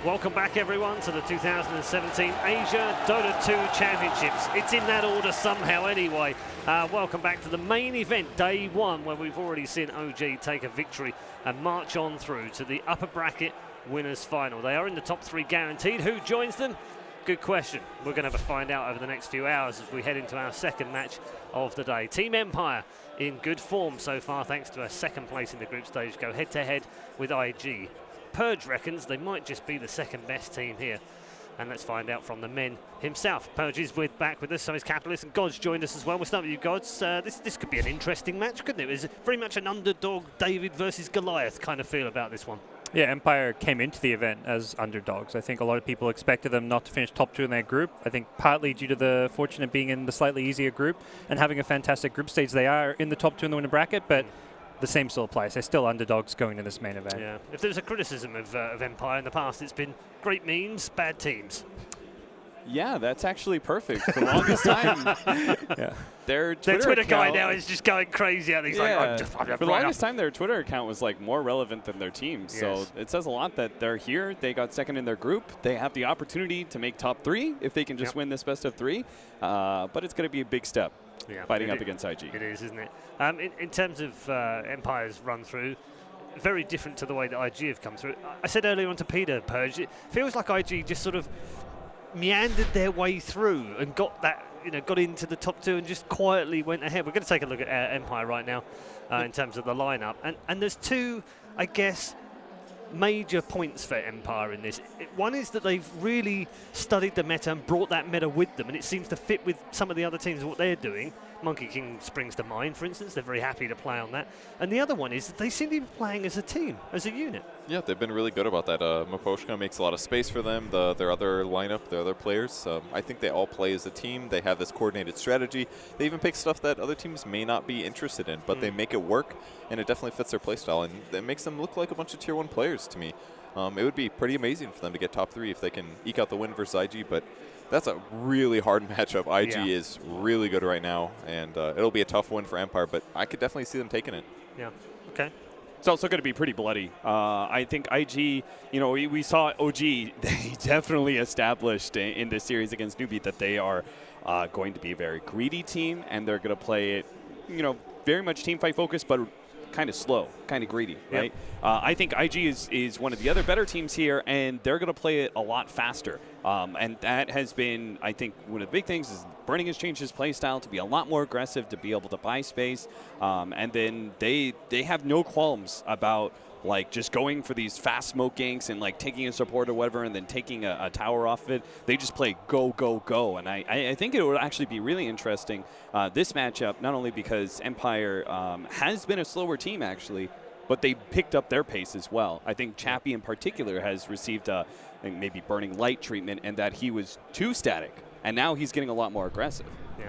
Welcome back, everyone, to the 2017 Asia Dota 2 Championships. It's in that order somehow anyway. Welcome back to the main event, day one, where we've already seen OG take a victory and march on through to the upper bracket winners final. They are in the top three guaranteed. Who joins them? Good question. We're going to find out over the next few hours as we head into our second match of the day. Team Empire in good form so far, thanks to a second place in the group stage, go head-to-head with IG. Purge reckons they might just be the second best team here. And let's find out from the men himself. Purge is back with us, so is Capitalist, and God's joined us as well. We'll start with you, Gods. This could be an interesting match, couldn't it? It was very much an underdog David versus Goliath kind of feel about this one. Yeah, Empire came into the event as underdogs. I think a lot of people expected them not to finish top two in their group. I think partly due to the fortune of being in the slightly easier group and having a fantastic group stage, they are in the top two in the winner bracket, but the same still applies. They're still underdogs going to this main event. Yeah. If there's a criticism of Empire in the past, it's been great memes, bad teams. Yeah, that's actually perfect. For the longest time, their Twitter account, guy now is just going crazy. And he's like, for the longest time, their Twitter account was like more relevant than their team. Yes. So it says a lot that they're here. They got second in their group. They have the opportunity to make top three if they can just win this best of three. But it's going to be a big step fighting up against IG. It is, isn't it? In terms of Empire's run through, very different to the way that IG have come through. I said earlier on to Peter, Purge, it feels like IG just sort of meandered their way through and got that, got into the top two and just quietly went ahead. We're going to take a look at Empire right now in terms of the lineup. And there's two, I guess, major points for Empire in this. One is that they've really studied the meta and brought that meta with them, and it seems to fit with some of the other teams, what they're doing. Monkey King springs to mind, for instance. They're very happy to play on that. And the other one is that they seem to be playing as a team, as a unit. Yeah, they've been really good about that. Maposhka makes a lot of space for them, their other lineup, their other players. I think they all play as a team. They have this coordinated strategy. They even pick stuff that other teams may not be interested in, but they make it work, and it definitely fits their playstyle, and it makes them look like a bunch of Tier 1 players to me. It would be pretty amazing for them to get top three if they can eke out the win versus IG, but that's a really hard matchup. IG is really good right now, and it'll be a tough one for Empire, but I could definitely see them taking it. Yeah, okay. It's also going to be pretty bloody. I think IG, we saw OG, they definitely established in this series against Newbie that they are going to be a very greedy team, and they're going to play it, very much team fight focused, but kind of slow, kind of greedy, right? I think IG is one of the other better teams here, and they're going to play it a lot faster. And that has been, I think, one of the big things is Burning has changed his play style to be a lot more aggressive, to be able to buy space. And then they have no qualms about like just going for these fast smoke ganks and like taking a support or whatever and then taking a tower off of it. They just play go, go, go. And I think it would actually be really interesting, this matchup, not only because Empire has been a slower team actually, but they picked up their pace as well. I think Chappie in particular has received maybe Burning Light treatment, and that he was too static. And now he's getting a lot more aggressive. Yeah.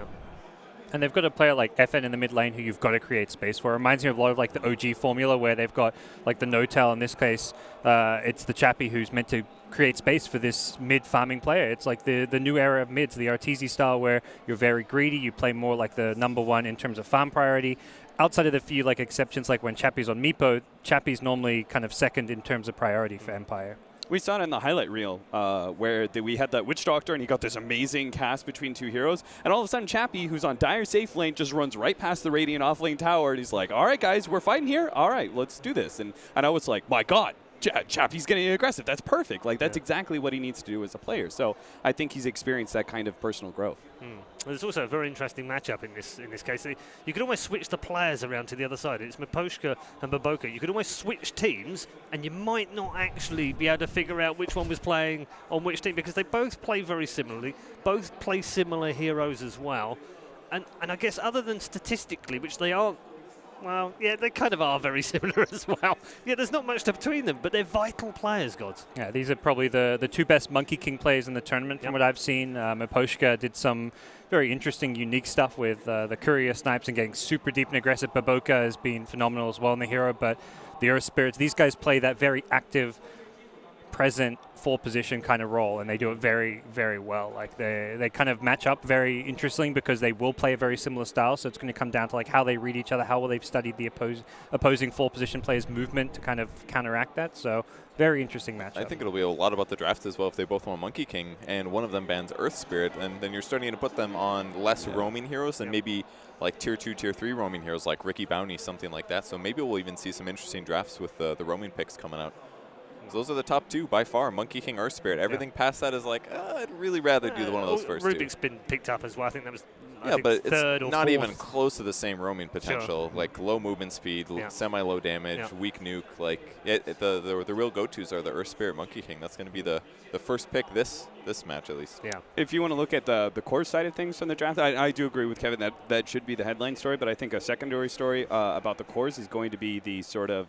And they've got a player like FN in the mid lane who you've got to create space for. It reminds me of a lot of like the OG formula where they've got like the no-tail. In this case, it's the Chappie who's meant to create space for this mid farming player. It's like the new era of mids, the Arteezy style, where you're very greedy. You play more like the number one in terms of farm priority. Outside of the few like exceptions, like when Chappie's on Meepo, Chappie's normally kind of second in terms of priority for Empire. We saw it in the highlight reel where we had that Witch Doctor and he got this amazing cast between two heroes. And all of a sudden, Chappie, who's on dire safe lane, just runs right past the Radiant off-lane tower. And he's like, all right, guys, we're fighting here. All right, let's do this. And I was like, my God, Chappie's getting aggressive. That's perfect. Like, that's exactly what he needs to do as a player. So I think he's experienced that kind of personal growth. There's also a very interesting matchup in this case. You could almost switch the players around to the other side. It's Maposhka and Baboka. You could almost switch teams, and you might not actually be able to figure out which one was playing on which team, because they both play very similarly, both play similar heroes as well. And I guess other than statistically, which they are, well, yeah, they kind of are very similar as well. Yeah, there's not much between them, but they're vital players, Gods. Yeah, these are probably the two best Monkey King players in the tournament from what I've seen. Maposhka did some very interesting, unique stuff with the courier snipes and getting super deep and aggressive. Baboka has been phenomenal as well in the hero, but the Earth Spirits, these guys play that very active present 4-position kind of role, and they do it very, very well. Like they kind of match up very interesting because they will play a very similar style. So it's going to come down to like how they read each other, how well they've studied the opposing 4-position players' movement to kind of counteract that. So very interesting matchup. I think it'll be a lot about the draft as well if they both want Monkey King and one of them bans Earth Spirit, and then you're starting to put them on less roaming heroes and maybe like tier 2, tier 3 roaming heroes like Ricky Bounty, something like that. So maybe we'll even see some interesting drafts with the roaming picks coming out. So those are the top 2 by far, Monkey King, Earth Spirit. Everything past that is like, I'd really rather do one of those first Rubik's 2. been picked up as well. I think that was but third it's or not fourth. even close to the same roaming potential. Like low movement speed, semi-low damage, weak nuke. Like the real go-tos are the Earth Spirit, Monkey King. That's going to be the first pick this match at least. Yeah. If you want to look at the core side of things from the draft, I do agree with Kevin that should be the headline story. But I think a secondary story about the cores is going to be the sort of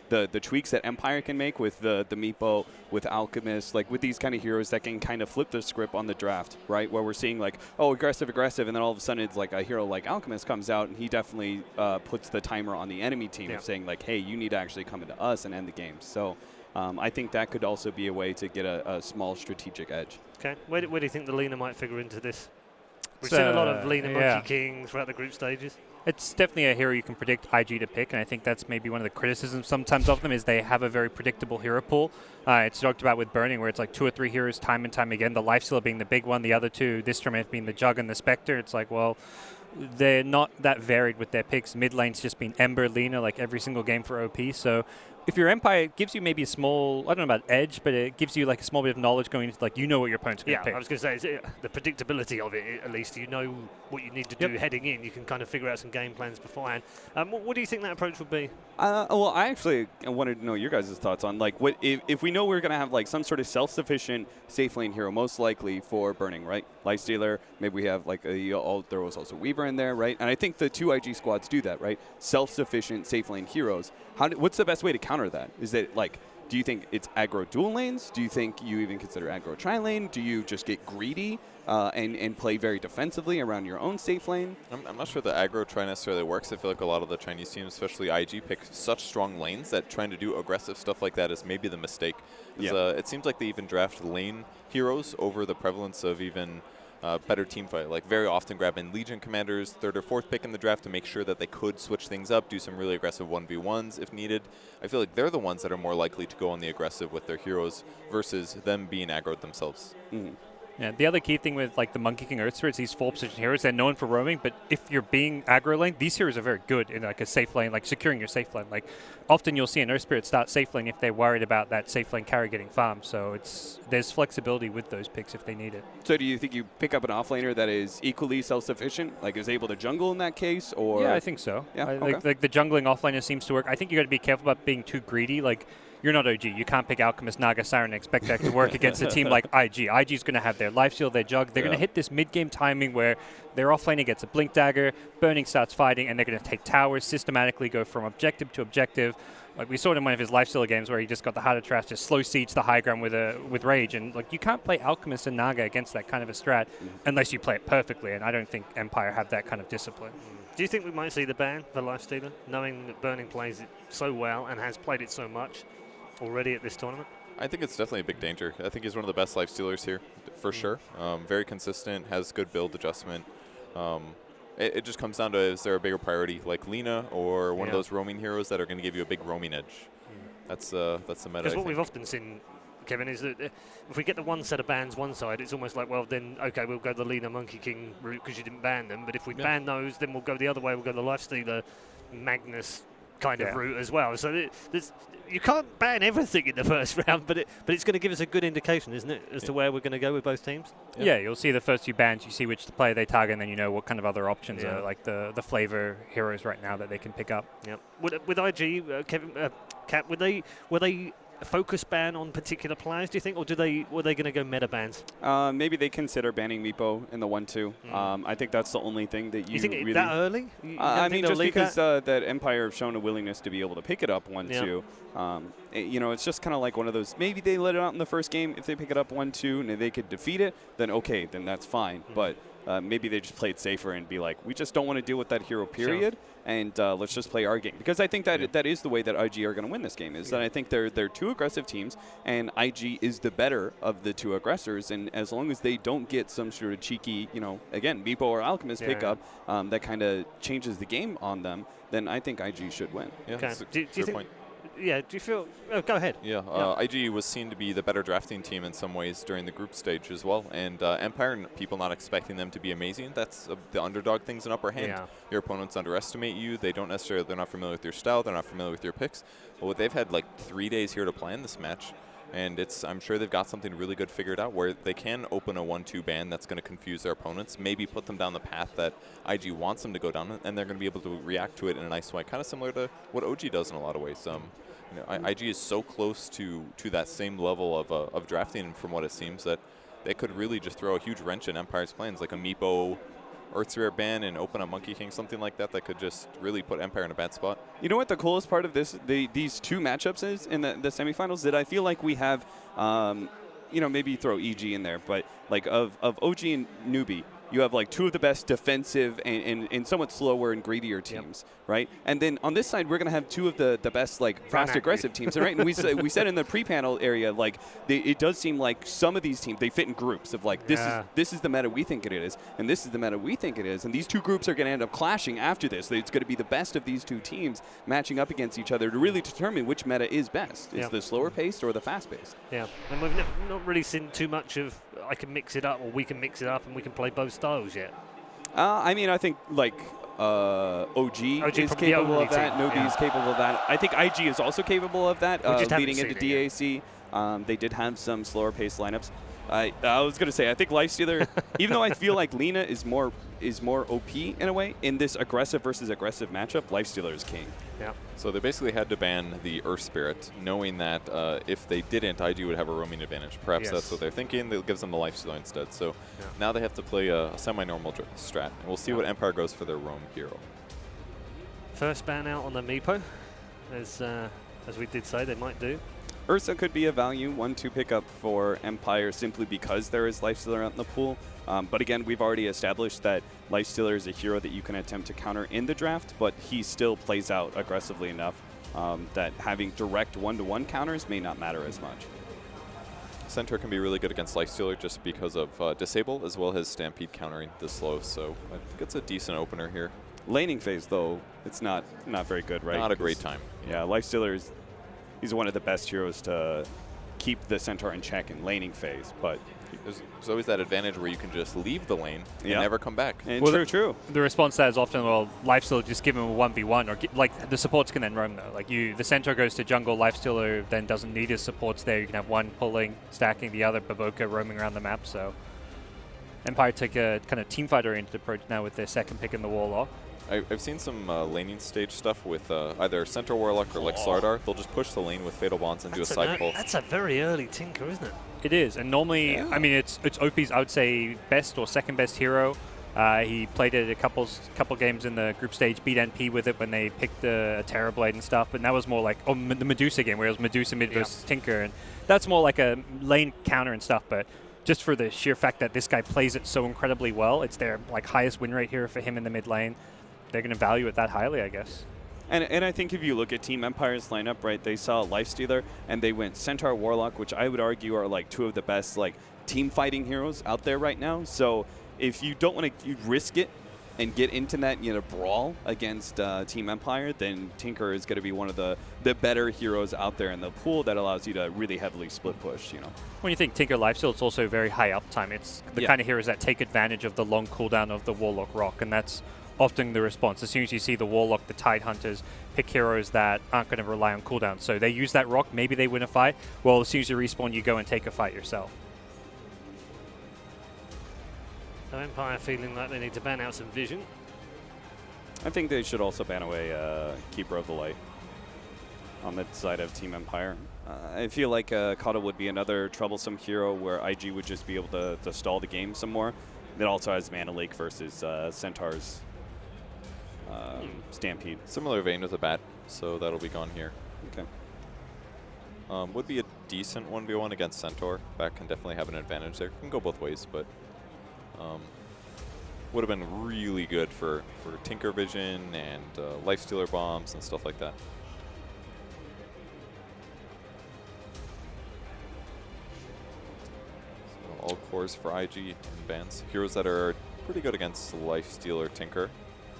the tweaks that Empire can make with the Meepo, with Alchemist, like with these kind of heroes that can kind of flip the script on the draft, right? Where we're seeing like, oh, aggressive, and then all of a sudden it's like a hero like Alchemist comes out and he definitely puts the timer on the enemy team of saying like, hey, you need to actually come into us and end the game. So I think that could also be a way to get a small strategic edge. Okay, where do you think the Lina might figure into this? We've seen a lot of Lina Monkey King throughout the group stages. It's definitely a hero you can predict IG to pick, and I think that's maybe one of the criticisms sometimes of them is they have a very predictable hero pool. It's talked about with Burning, where it's like 2 or 3 heroes time and time again, the Lifestealer being the big one, the other 2, this tournament being the Jug and the Spectre. It's like, well, they're not that varied with their picks. Mid lane's just been Ember, Lina, like every single game for OP, so if your Empire, it gives you maybe a small, I don't know about edge, but it gives you like a small bit of knowledge going into like, you know what your opponent's going to pick. I was going to say, the predictability of it, at least you know what you need to do heading in. You can kind of figure out some game plans beforehand. What do you think that approach would be? Well, I actually wanted to know your guys' thoughts on like what if we know we're going to have like some sort of self-sufficient safe lane hero, most likely for Burning, right? Lifestealer, maybe we have like there was also Weaver in there, right? And I think the 2 IG squads do that, right? Self-sufficient safe lane heroes. What's the best way to counter that? Is it like, do you think it's aggro dual lanes? Do you think you even consider aggro tri-lane? Do you just get greedy and play very defensively around your own safe lane? I'm not sure the aggro tri necessarily works. I feel like a lot of the Chinese teams, especially IG, pick such strong lanes that trying to do aggressive stuff like that is maybe the mistake. It seems like they even draft lane heroes over the prevalence of even better team fight. Like very often grabbing Legion commanders, 3rd or 4th pick in the draft to make sure that they could switch things up, do some really aggressive 1v1s if needed. I feel like they're the ones that are more likely to go on the aggressive with their heroes versus them being aggroed themselves. Mm-hmm. Yeah, the other key thing with like the Monkey King Earth Spirits, these 4-position heroes, they're known for roaming, but if you're being aggro lane, these heroes are very good in like a safe lane, like securing your safe lane. Like often you'll see an Earth Spirit start safe lane if they're worried about that safe lane carry getting farmed. So there's flexibility with those picks if they need it. So do you think you pick up an offlaner that is equally self-sufficient, like is able to jungle in that case? Or yeah, I think so. Yeah, like the jungling offlaner seems to work. I think you got to be careful about being too greedy. Like you're not OG. You can't pick Alchemist, Naga, Siren, and expect that to work against a team like IG. IG's going to have their life steal, their jug. They're going to hit this mid-game timing where their offlaner gets a blink dagger, Burning starts fighting, and they're going to take towers, systematically go from objective to objective. Like we saw it in one of his lifestealer games where he just got the Heart of Trash, just slow siege the high ground with rage, and like you can't play Alchemist and Naga against that kind of a strat unless you play it perfectly, and I don't think Empire have that kind of discipline. Do you think we might see the ban for Lifestealer, knowing that Burning plays it so well and has played it so much already at this tournament? I think it's definitely a big danger. I think he's one of the best life stealers here, for sure. Very consistent, has good build adjustment. It just comes down to, is there a bigger priority like Lina or one of those roaming heroes that are going to give you a big roaming edge? That's the meta. Because what we've often seen, Kevin, is that if we get the one set of bans one side, it's almost like, well, then, okay, we'll go the Lina Monkey King route because you didn't ban them. But if we ban those, then we'll go the other way. We'll go the Lifestealer Magnus kind of route as well. So you can't ban everything in the first round, but it's going to give us a good indication, isn't it, as to where we're going to go with both teams? Yeah, you'll see the first few bans, you see which player they target, and then you know what kind of other options are like the flavor heroes right now that they can pick up. Yep. With IG, Kevin, Cap, were they a focus ban on particular players, do you think, or were they going to go meta bans? Maybe they consider banning Meepo in the 1-2. I think that's the only thing that you think really that early? I mean, just because that Empire have shown a willingness to be able to pick it up 1-2. It's just kind of like one of those, maybe they let it out in the first game. If they pick it up 1-2 and they could defeat it, then okay, then that's fine. But maybe they just play it safer and be like, we just don't want to deal with that hero, period, and let's just play our game. Because I think that that is the way that IG are going to win this game, is that I think they're two aggressive teams, and IG is the better of the two aggressors, and as long as they don't get some sort of cheeky, again, Meepo or Alchemist pickup that kind of changes the game on them, then I think IG should win. Yeah, Okay. that's a Do you fair think? point. Yeah. Do you feel? Oh, go ahead. Yeah, IG was seen to be the better drafting team in some ways during the group stage as well. And Empire, people not expecting them to be amazing. That's the underdog thing's an upper hand. Yeah. Your opponents underestimate you. They're not familiar with your style. They're not familiar with your picks. But they've had like 3 days here to plan this match. And I'm sure they've got something really good figured out where they can open a 1-2 ban that's going to confuse their opponents, maybe put them down the path that IG wants them to go down, and they're going to be able to react to it in a nice way, kind of similar to what OG does in a lot of ways. IG is so close to that same level of drafting, from what it seems, that they could really just throw a huge wrench in Empire's plans, like a Meepo Earthsphere ban and open up Monkey King, something like that could just really put Empire in a bad spot. You know what the coolest part of these two matchups is in the semifinals? That I feel like we have, maybe throw EG in there, but like of OG and Newbie, you have like two of the best defensive and somewhat slower and greedier teams, right? And then on this side, we're going to have two of the best like fast aggressive teams, right? And we said in the pre-panel area, like it does seem like some of these teams, they fit in groups of like this is the meta we think it is, and this is the meta we think it is, and these two groups are going to end up clashing after this. It's going to be the best of these two teams matching up against each other to really determine which meta is best. Is the slower paced or the fast paced? Yeah, and we've not really seen too much of I can mix it up, or we can mix it up, and we can play both styles yet. I mean, I think like OG is capable of that. Nobi is capable of that. I think IG is also capable of that. Leading into DAC, they did have some slower paced lineups. I was gonna say I think Lifestealer, even though I feel like Lina is more OP in a way in this aggressive versus aggressive matchup, Lifestealer is king. Yeah. So they basically had to ban the Earth Spirit, knowing that if they didn't, IG would have a roaming advantage. Perhaps that's what they're thinking. It gives them the Lifestealer instead. So now they have to play a semi-normal strat. And we'll see what Empire goes for their roam hero. First ban out on the Meepo, as we did say they might do. Ursa could be a value 1-2 pickup for Empire simply because there is Lifestealer out in the pool. But again, we've already established that Lifestealer is a hero that you can attempt to counter in the draft, but he still plays out aggressively enough that having direct 1-to-1 counters may not matter as much. Centaur can be really good against Lifestealer just because of Disable as well as Stampede countering the slow, so I think it's a decent opener here. Laning phase, though, it's not very good, right? Not a great time. Yeah, Lifestealer he's one of the best heroes to keep the Centaur in check in laning phase, but there's always that advantage where you can just leave the lane and never come back. And true. The response to that is often, well, Lifestealer just give him a 1v1, or like the supports can then roam though. Like the Centaur goes to jungle, Lifestealer then doesn't need his supports there. You can have one pulling, stacking, the other Baboka roaming around the map. So Empire take a kind of teamfight oriented approach now with their second pick in the Warlock. I've seen some laning stage stuff with either Centaur Warlock or like Slardar. They'll just push the lane with Fatal Bonds and do a side pull. That's a very early Tinker, isn't it? It is, and normally, I mean, it's OP's, I would say, best or second best hero. He played it a couple games in the group stage, beat NP with it when they picked a Terrorblade and stuff, but that was more like the Medusa game, where it was Medusa mid versus Tinker, and that's more like a lane counter and stuff, but just for the sheer fact that this guy plays it so incredibly well, it's their like highest win rate here for him in the mid lane. They're going to value it that highly, I guess. And I think if you look at Team Empire's lineup, right, they saw Lifestealer and they went Centaur Warlock, which I would argue are like two of the best like team fighting heroes out there right now. So if you don't want to risk it and get into that brawl against Team Empire, then Tinker is going to be one of the better heroes out there in the pool that allows you to really heavily split push. When you think Tinker Lifesteal, it's also very high uptime. It's the kind of heroes that take advantage of the long cooldown of the Warlock Rock, and that's often the response. As soon as you see the Warlock, the Tide Hunters pick heroes that aren't going to rely on cooldown. So they use that rock, maybe they win a fight. Well, as soon as you respawn, you go and take a fight yourself. So Empire feeling like they need to ban out some vision. I think they should also ban away Keeper of the Light on the side of Team Empire. I feel like Kata would be another troublesome hero where IG would just be able to stall the game some more. It also has Mana Lake versus Centaur's Stampede. Similar vein with the Bat, so that'll be gone here. Okay. Would be a decent 1v1 against Centaur. Bat can definitely have an advantage there. Can go both ways, but would have been really good for Tinker Vision and Lifestealer bombs and stuff like that. So all cores for IG and bans. Heroes that are pretty good against Lifestealer Tinker.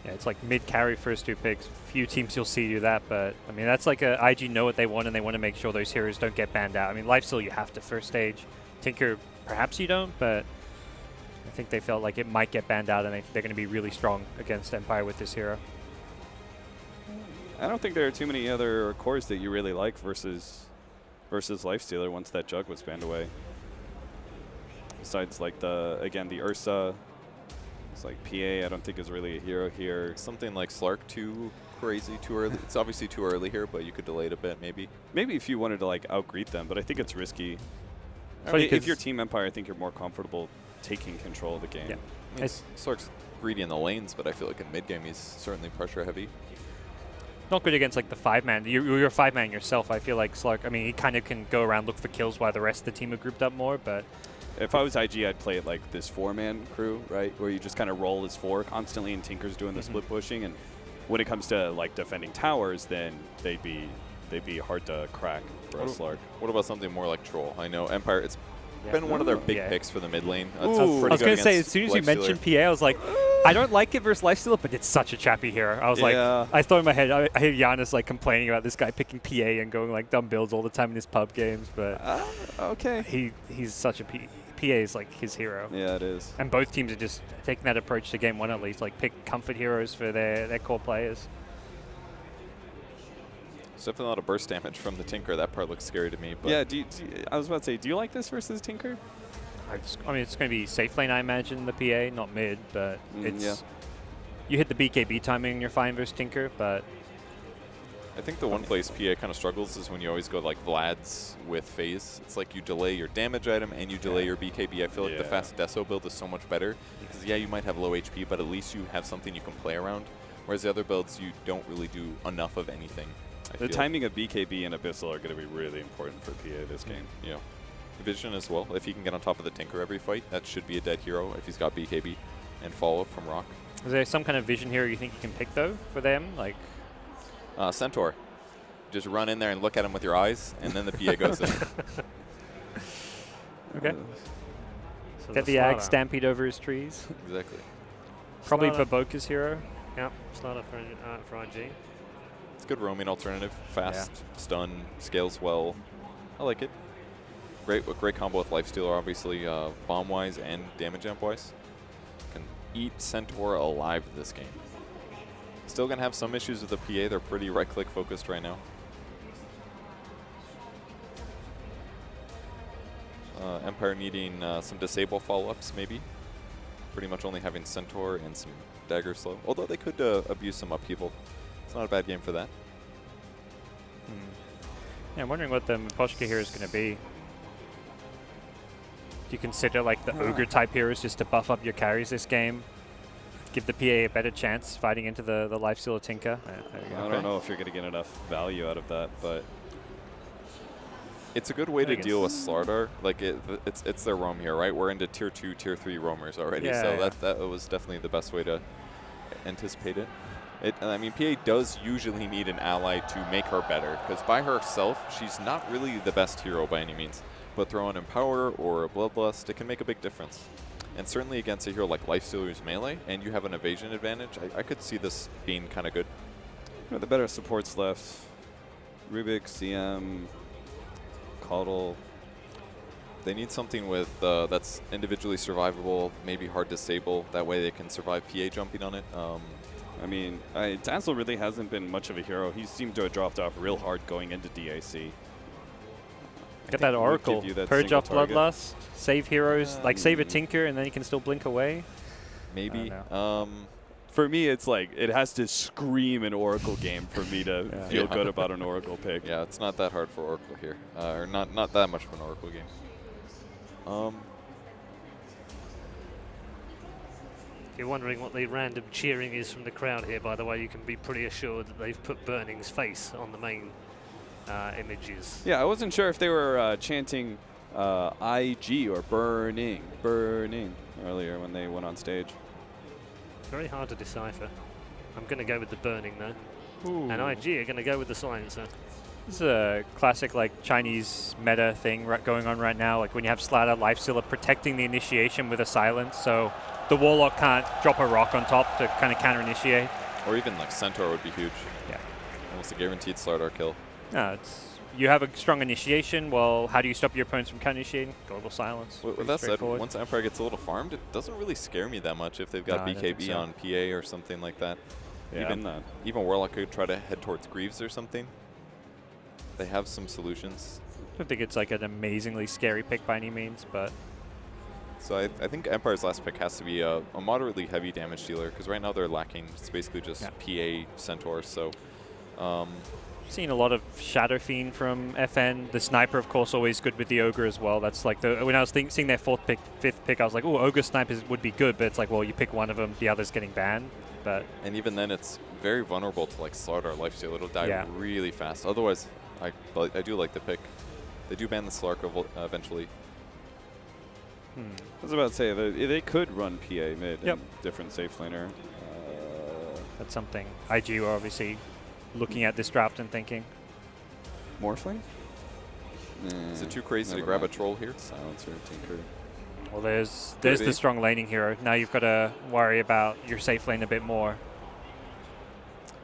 Yeah, it's like mid carry first 2 picks. Few teams you'll see do that, but I mean that's like a IG know what they want and they want to make sure those heroes don't get banned out. I mean Lifesteal you have to first stage. Tinker perhaps you don't, but I think they felt like it might get banned out and they're going to be really strong against Empire with this hero. I don't think there are too many other cores that you really like versus Lifestealer once that Jug was banned away. Besides like the Ursa. It's like PA, I don't think is really a hero here. Something like Slark, too crazy, too early. It's obviously too early here, but you could delay it a bit, maybe. Maybe if you wanted to like out-greet them, but I think it's risky. I mean, if you're Team Empire, I think you're more comfortable taking control of the game. Yeah. I mean, Slark's greedy in the lanes, but I feel like in mid-game he's certainly pressure-heavy. Not good against like the 5-man. You're a 5-man yourself. I feel like Slark, I mean, he kind of can go around, look for kills while the rest of the team are grouped up more, but if I was IG, I'd play it like this 4-man crew, right? Where you just kind of roll as 4 constantly and Tinker's doing the split pushing. And when it comes to like defending towers, then they'd be hard to crack for a Slark. What about something more like Troll? I know Empire, it's been one of their big picks for the mid lane. I was going to say, as soon as you mentioned PA, I was like, I don't like it versus Lifestealer, but it's such a chappy hero. I was like, I thought in my head, I hear Giannis like complaining about this guy picking PA and going like dumb builds all the time in his pub games, but okay. He's such a PA is like his hero. Yeah, it is. And both teams are just taking that approach to game 1 at least, like pick comfort heroes for their core players. There's definitely a lot of burst damage from the Tinker. That part looks scary to me. But yeah, I was about to say, do you like this versus Tinker? I mean, it's going to be safe lane, I imagine, the PA, not mid, but it's you hit the BKB timing and you're fine versus Tinker, but I think the one place PA kind of struggles is when you always go like Vlad's with phase. It's like you delay your damage item and you delay your BKB. I feel like the fast Deso build is so much better because you might have low HP, but at least you have something you can play around. Whereas the other builds, you don't really do enough of anything. The timing of BKB and Abyssal are going to be really important for PA this game. Yeah. Vision as well. If he can get on top of the Tinker every fight, that should be a dead hero if he's got BKB and follow-up from Rock. Is there some kind of vision hero you think you can pick, though, for them? Like Centaur. Just run in there and look at him with your eyes, and then the PA goes in. Okay. So Get the Ag stampede over his trees. Exactly. Probably Baboka's hero. Yep, Slaughter for IG. It's a good roaming alternative. Fast, stun, scales well. I like it. Great combo with Lifestealer, obviously, bomb-wise and damage amp-wise. Can eat Centaur alive this game. Still going to have some issues with the PA. They're pretty right-click focused right now. Empire needing some disable follow-ups, maybe. Pretty much only having Centaur and some Dagger Slow. Although they could abuse some upheaval. It's not a bad game for that. Yeah, I'm wondering what the Miposhka hero is going to be. Do you consider like the Ogre type heroes just to buff up your carries this game? Give the PA a better chance fighting into the Lifestealer Tinker? I don't know if you're going to get enough value out of that, but it's a good way to deal with Slardar. Like it's their roam here, right? We're into tier 2, tier 3 roamers already, so that was definitely the best way to anticipate it. I mean, PA does usually need an ally to make her better, because by herself, she's not really the best hero by any means. But throw in Empower or a Bloodlust, it can make a big difference. And certainly against a hero like Lifestealer's melee, and you have an evasion advantage, I could see this being kind of good. The better supports left. Rubik, CM, Coddle. They need something with that's individually survivable, maybe hard to disable. That way they can survive PA jumping on it. I mean, Dazzle really hasn't been much of a hero. He seemed to have dropped off real hard going into DAC. Get that Oracle, purge off Bloodlust, save heroes, like save a Tinker, and then you can still blink away. Maybe. For me, it's like it has to scream an Oracle game for me to feel good about an Oracle pick. Yeah, it's not that hard for Oracle here, or not that much of an Oracle game. If you're wondering what the random cheering is from the crowd here, by the way, you can be pretty assured that they've put Burning's face on the main images. Yeah, I wasn't sure if they were chanting IG or burning earlier when they went on stage. very hard to decipher. I'm going to go with the burning though. Ooh. And IG are going to go with the silencer. This is a classic like Chinese meta thing going on right now. Like when you have Slider, Lifestealer protecting the initiation with a silence, so the Warlock can't drop a rock on top to kind of counter-initiate. Or even like Centaur would be huge. Yeah. Almost a guaranteed Slardar kill. No, you have a strong initiation. Well, how do you stop your opponents from counter-initiating? Global silence. With that said, once Empire gets a little farmed, it doesn't really scare me that much if they've got BKB on PA or something like that. Yeah, even Warlock could try to head towards Greaves or something. They have some solutions. I don't think it's like an amazingly scary pick by any means, but... So I think Empire's last pick has to be a moderately heavy damage dealer, because right now they're lacking. It's basically just PA Centaur, so... Seen a lot of Shadow Fiend from FN. The Sniper, of course, always good with the Ogre as well. That's like when I was seeing their fifth pick, I was like, oh, Ogre Snipers would be good, but it's like, well, you pick one of them, the other's getting banned. But and even then, it's very vulnerable to like Slardar Lifesteal. It'll die really fast. Otherwise, I do like the pick. They do ban the Slark eventually. I was about to say, they could run PA mid and different safe laner. That's something IG are obviously looking at this draft and thinking. Morphling? Is it too crazy to grab a troll here? Silencer, Tinker. Well, there's the strong laning hero. Now you've got to worry about your safe lane a bit more.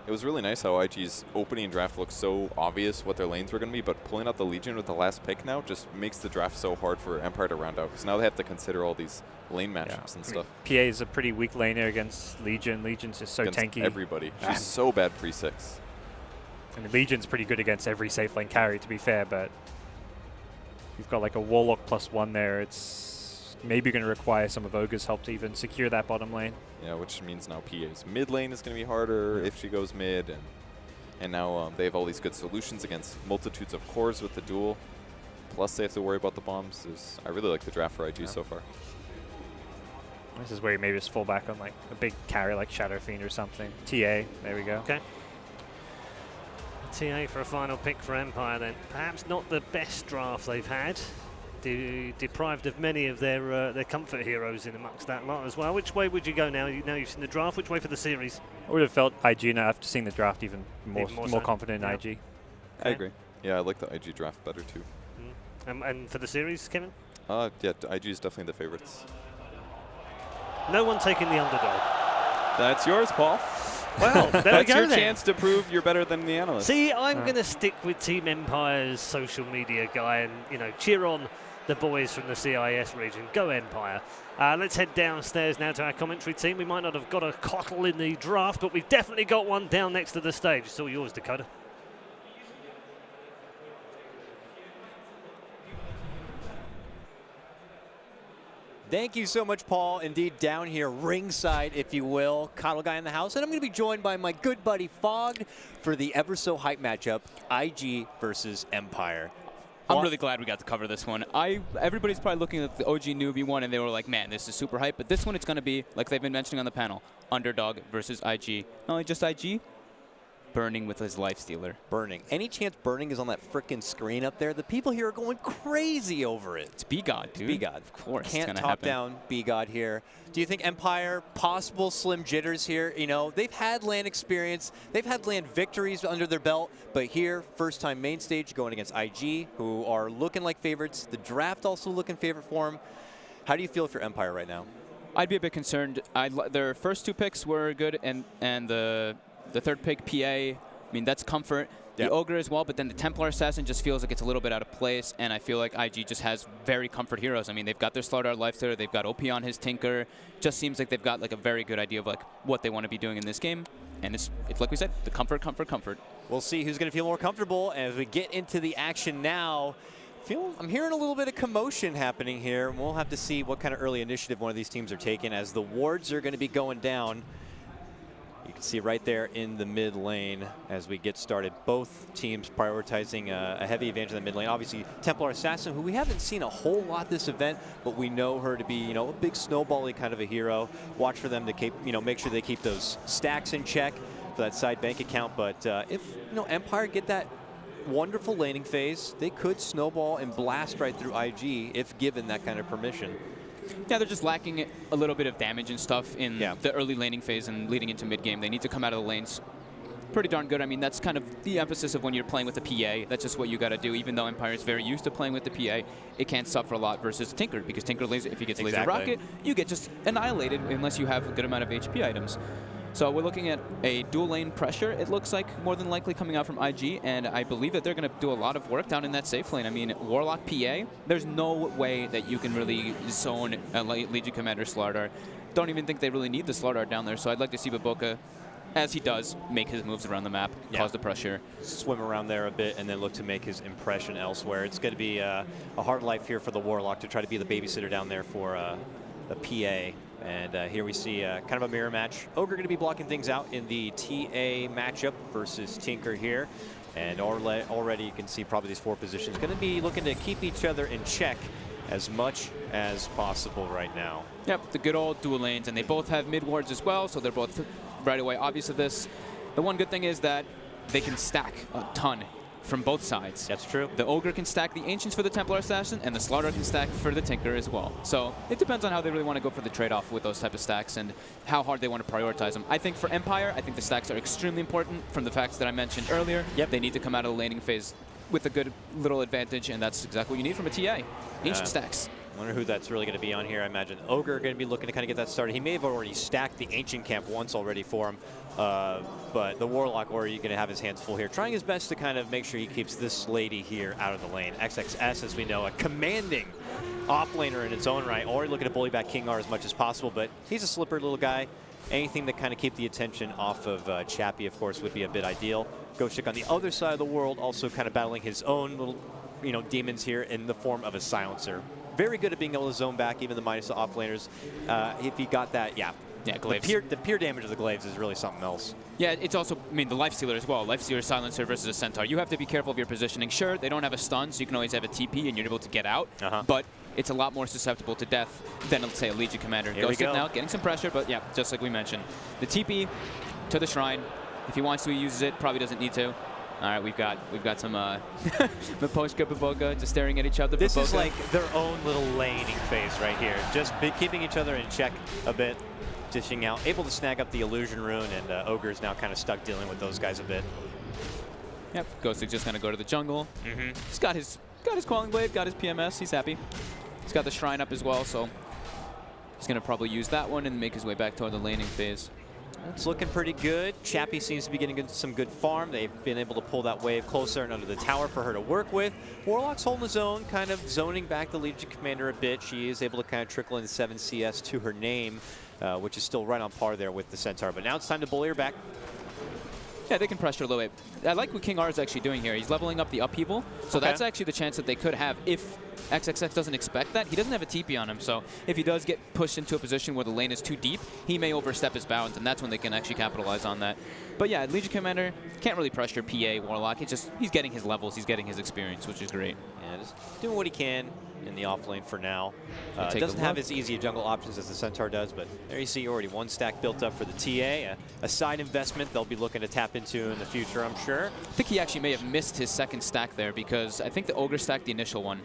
It was really nice how IG's opening draft looked so obvious what their lanes were going to be, but pulling out the Legion with the last pick now just makes the draft so hard for Empire to round out, because now they have to consider all these lane matchups and stuff. PA is a pretty weak laner against Legion. Legion's just so against tanky. Everybody. She's so bad pre-6. I mean, Legion's pretty good against every safe lane carry, to be fair, but you've got like a Warlock +1 there. It's maybe going to require some of Ogre's help to even secure that bottom lane. Yeah, which means now PA's mid lane is going to be harder if she goes mid, and now they have all these good solutions against multitudes of cores with the duel. Plus, they have to worry about the bombs. I really like the draft for IG so far. This is where you maybe just fall back on like a big carry like Shadow Fiend or something. TA, there we go. Okay. TA for a final pick for Empire then. Perhaps not the best draft they've had. Deprived of many of their comfort heroes in amongst that lot as well. Which way would you go now? Now you've seen the draft. Which way for the series? I would have felt IG now after seeing the draft even more so. confident in IG. Okay. I agree. Yeah, I like the IG draft better too. And for the series, Kevin? Yeah, IG is definitely the favorites. No one taking the underdog. That's yours, Paul. Well, there we That's go your then. chance to prove you're better than the analyst. See, I'm going to stick with Team Empire's social media guy and, cheer on the boys from the CIS region. Go Empire. Let's head downstairs now to our commentary team. We might not have got a Cottle in the draft, but we've definitely got one down next to the stage. It's all yours, Dakota. Thank you so much, Paul. Indeed, down here, ringside, if you will. Coddle guy in the house. And I'm going to be joined by my good buddy, Fog, for the ever-so-hype matchup, IG versus Empire. I'm really glad we got to cover this one. Everybody's probably looking at the OG newbie one, and they were like, man, this is super hype. But this one, it's going to be, like they've been mentioning on the panel, underdog versus IG. Not only just IG, Burning with his Lifestealer. Burning. Any chance Burning is on that frickin' screen up there? The people here are going crazy over it. It's B-God, dude. B-God. Of course. Can't top down B-God here. Do you think Empire, possible slim jitters here? They've had LAN experience. They've had LAN victories under their belt. But here, first time main stage going against IG, who are looking like favorites. The draft also looking favorite for them. How do you feel for Empire right now? I'd be a bit concerned. Their first two picks were good, and the third pick, PA, I mean, that's comfort. The Ogre as well, but then the Templar Assassin just feels like it's a little bit out of place, and I feel like IG just has very comfort heroes. I mean, they've got their Slardar Lifestealer, they've got OP on his Tinker. Just seems like they've got like a very good idea of like what they want to be doing in this game, and it's like we said, the comfort. We'll see who's going to feel more comfortable as we get into the action now. I'm hearing a little bit of commotion happening here. We'll have to see what kind of early initiative one of these teams are taking as the wards are going to be going down. You can see right there in the mid lane as we get started. Both teams prioritizing a heavy advantage in the mid lane. Obviously, Templar Assassin, who we haven't seen a whole lot this event, but we know her to be, a big snowball-y kind of a hero. Watch for them to keep, make sure they keep those stacks in check for that side bank account. But if, Empire get that wonderful laning phase, they could snowball and blast right through IG if given that kind of permission. Yeah, they're just lacking a little bit of damage and stuff in Yeah. the early laning phase and leading into mid-game. They need to come out of the lanes pretty darn good. I mean, that's kind of the emphasis of when you're playing with the PA. That's just what you got to do. Even though Empire is very used to playing with the PA, it can't suffer a lot versus Tinker, because Tinker, if he gets laser rocket, you get just annihilated unless you have a good amount of HP items. So we're looking at a dual lane pressure, it looks like, more than likely coming out from IG, and I believe that they're going to do a lot of work down in that safe lane. I mean, Warlock PA, there's no way that you can really zone a Legion Commander Slardar. Don't even think they really need the Slardar down there, so I'd like to see Baboka, as he does, make his moves around the map, cause the pressure. Swim around there a bit and then look to make his impression elsewhere. It's going to be a hard life here for the Warlock to try to be the babysitter down there for the PA. And here we see kind of a mirror match. Ogre going to be blocking things out in the TA matchup versus Tinker here. And already you can see probably these 4 positions going to be looking to keep each other in check as much as possible right now. Yep, the good old dual lanes, and they both have mid wards as well, so they're both right away obvious of this. The one good thing is that they can stack a ton from both sides. That's true. The Ogre can stack the Ancients for the Templar Assassin, and the Slardar can stack for the Tinker as well. So it depends on how they really want to go for the trade-off with those type of stacks and how hard they want to prioritize them. I think for Empire, I think the stacks are extremely important from the facts that I mentioned earlier. Yep. They need to come out of the laning phase with a good little advantage, and that's exactly what you need from a TA. Ancient stacks. I wonder who that's really going to be on here. I imagine Ogre going to be looking to kind of get that started. He may have already stacked the Ancient Camp once already for him, but the Warlock already going to have his hands full here, trying his best to kind of make sure he keeps this lady here out of the lane. XXS, as we know, a commanding offlaner in its own right, already looking to bully back King R as much as possible, but he's a slippery little guy. Anything to kind of keep the attention off of Chappie, of course, would be a bit ideal. Ghost Chick on the other side of the world, also kind of battling his own little, demons here in the form of a silencer. Very good at being able to zone back even the minus offlaners. If he got that, yeah, Glaives. the pure damage of the Glaives is really something else. Yeah, it's also, the Lifestealer as well. Lifestealer Silencer versus a Centaur. You have to be careful of your positioning. Sure, they don't have a stun, so you can always have a TP and you're able to get out, but it's a lot more susceptible to death than, let's say, a Legion Commander. Ghost Chick now getting some pressure, but yeah, just like we mentioned. The TP to the Shrine. If he wants to, he uses it. Probably doesn't need to. All right, we've got some Miposhka, Baboka just staring at each other. This Baboka. is like their own little laning phase right here. Just keeping each other in check a bit, dishing out, able to snag up the Illusion Rune, and Ogre's now kind of stuck dealing with those guys a bit. Yep, Ghost is just gonna go to the jungle. He's got his Quelling Blade, got his PMS. He's happy. He's got the Shrine up as well, so he's gonna probably use that one and make his way back toward the laning phase. It's looking pretty good. Chappie seems to be getting some good farm. They've been able to pull that wave closer and under the tower for her to work with. Warlock's holding his own, kind of zoning back the Legion Commander a bit. She is able to kind of trickle in 7 CS to her name, which is still right on par there with the Centaur. But now it's time to bully her back. Yeah, they can pressure a little bit. I like what King R is actually doing here. He's leveling up the upheaval, so that's actually the chance that they could have if XXX doesn't expect that. He doesn't have a TP on him, so if he does get pushed into a position where the lane is too deep, he may overstep his bounds, and that's when they can actually capitalize on that. But yeah, Legion Commander can't really pressure PA Warlock. He's getting his levels, he's getting his experience, which is great. Yeah, just doing what he can in the off lane for now. Doesn't have as easy jungle options as the Centaur does, but there you see already 1 stack built up for the TA, a side investment they'll be looking to tap into in the future, I'm sure. I think he actually may have missed his second stack there because I think the Ogre stacked the initial one.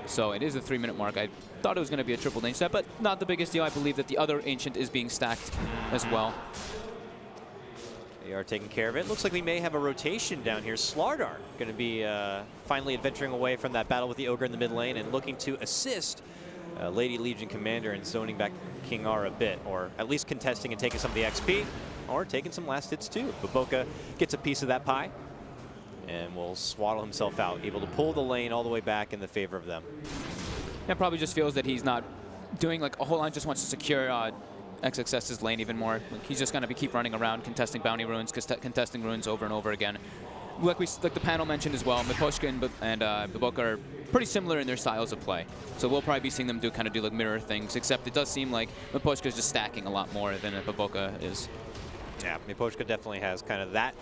So it is a 3-minute mark. I thought it was going to be a triple lane set, but not the biggest deal. I believe that the other Ancient is being stacked as well. They are taking care of it. Looks like we may have a rotation down here. Slardar going to be finally adventuring away from that battle with the Ogre in the mid lane and looking to assist Lady Legion Commander in zoning back King R a bit, or at least contesting and taking some of the XP, or taking some last hits too. Baboka gets a piece of that pie and will swaddle himself out, able to pull the lane all the way back in the favor of them. Yeah, probably just feels that he's not doing like a whole lot, just wants to secure XXS's lane even more. Like, he's just going to keep running around, contesting bounty runes, contesting runes over and over again. Like the panel mentioned as well, Miposhka and Baboka are pretty similar in their styles of play. So we'll probably be seeing them do like mirror things, except it does seem like Miposhka is just stacking a lot more than Baboka is. Yeah, Miposhka definitely has kind of that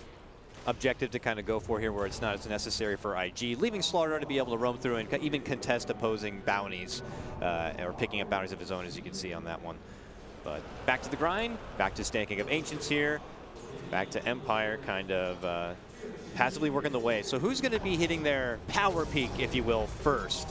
objective to kind of go for here where it's not as necessary for IG, leaving Slardar to be able to roam through and even contest opposing bounties, or picking up bounties of his own, as you can see on that one. But back to the grind, back to stacking of Ancients here, back to Empire kind of passively working the way. So who's going to be hitting their power peak, if you will, first?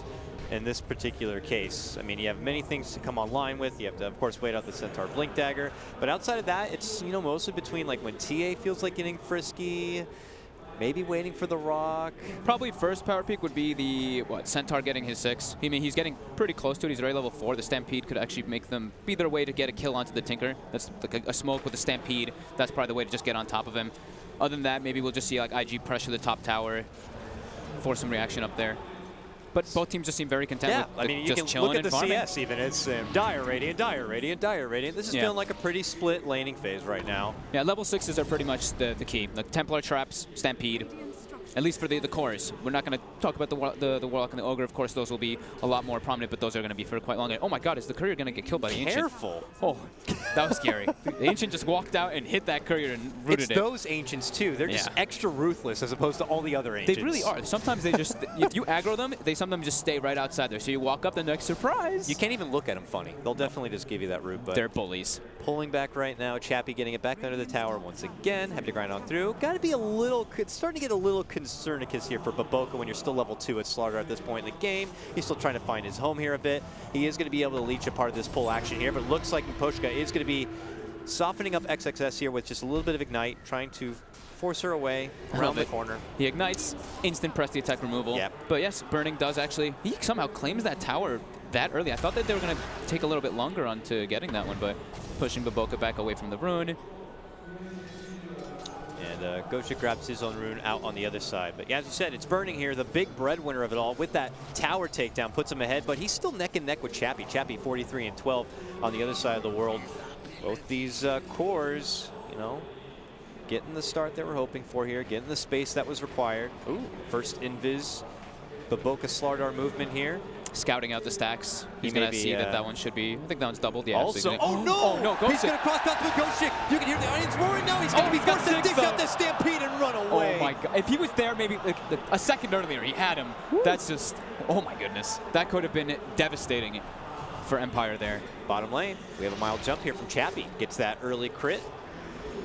in this particular case. I mean, you have many things to come online with. You have to, of course, wait out the Centaur Blink Dagger. But outside of that, it's, you know, mostly between like when TA feels like getting frisky, maybe waiting for the rock. Probably first power peak would be the, Centaur getting his 6. I mean, he's getting pretty close to it. He's already level 4. The Stampede could actually make them be their way to get a kill onto the Tinker. That's like a smoke with a Stampede. That's probably the way to just get on top of him. Other than that, maybe we'll just see like IG pressure the top tower, force some reaction up there. But both teams just seem very content with you just can chilling look at and the farming. CS even. It's Dire Radiant, Dire Radiant, Dire Radiant. This is feeling like a pretty split laning phase right now. Yeah, level 6s are pretty much the key. Like Templar traps, Stampede, at least for the cores. We're not going to talk about the Warlock and the Ogre. Of course, those will be a lot more prominent, but those are going to be for quite long. Oh my god, is the Courier going to get killed by the Ancient? Careful. Oh, that was scary. The Ancient just walked out and hit that Courier and rooted it. It's those Ancients too. They're just extra ruthless as opposed to all the other Ancients. They really are. Sometimes they just, if you aggro them, they sometimes just stay right outside there. So you walk up, the next surprise. You can't even look at them funny. They'll definitely just give you that root. But they're bullies. Pulling back right now. Chappie getting it back under the tower once again. Having to grind on through. Got to be a little, it's starting to get a little concernicus here for Baboka when you're still level 2 at Slaughter at this point in the game. He's still trying to find his home here a bit. He is going to be able to leech a part of this pull action here, but it looks like Miposhka is going to be softening up XXS here with just a little bit of Ignite, trying to force her away around the corner. He ignites, instant press the attack removal. Yep. But yes, Burning does actually, he somehow claims that tower that early. I thought that they were going to take a little bit longer on to getting that one, but pushing Baboka back away from the rune. And Gosha grabs his own rune out on the other side. But yeah, as you said, it's Burning here, the big breadwinner of it all. With that tower takedown, puts him ahead, but he's still neck and neck with Chappie. Chappie 43 and 12 on the other side of the world. Both these cores, you know, getting the start they were hoping for here, getting the space that was required. Ooh, first invis, Baboka Slardar movement here. Scouting out the stacks. He's going to see that one should be, I think that one's doubled. Yeah. Also, so oh no! Oh no, He's going to cross path with Ghost. You can hear the audience roaring now. He's going to be forced to dig out the Stampede and run away. Oh my god. If he was there maybe like a second earlier, he had him. Woo. That's just, oh my goodness. That could have been devastating for Empire there. Bottom lane, we have a mild jump here from Chappie. Gets that early crit.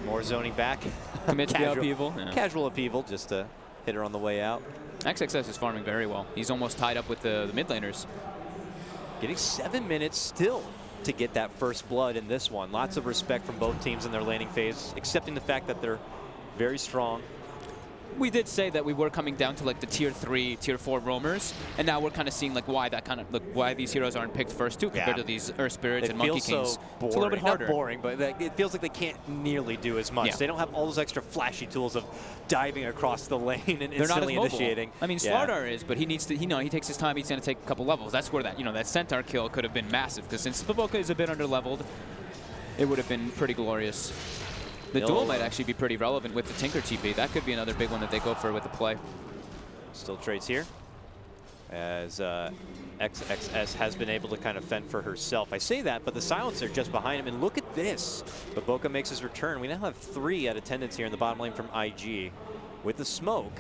More zoning back. Commits the upheaval. Yeah. Casual upheaval just to hit her on the way out. XXS is farming very well. He's almost tied up with the mid laners. Getting 7 minutes still to get that first blood in this one. Lots of respect from both teams in their laning phase, accepting the fact that they're very strong. We did say that we were coming down to like the tier 3, tier 4 roamers, and now we're kind of seeing like why that kind of why these heroes aren't picked first too compared to these Earth Spirits and Monkey Kings. So boring. It's a little bit harder. Not boring, but it feels like they can't nearly do as much. Yeah. They don't have all those extra flashy tools of diving across the lane and instantly initiating. I mean, Slardar is, but he needs to. He takes his time. He's going to take a couple levels. That's where that that Centaur kill could have been massive because since Baboka is a bit under-leveled, it would have been pretty glorious. The duel might actually be pretty relevant with the Tinker TP. That could be another big one that they go for with the play. Still trades here as XXS has been able to kind of fend for herself. I say that, but the Silencer just behind him, and look at this. Baboka makes his return. We now have 3 out of attendance here in the bottom lane from IG with the smoke.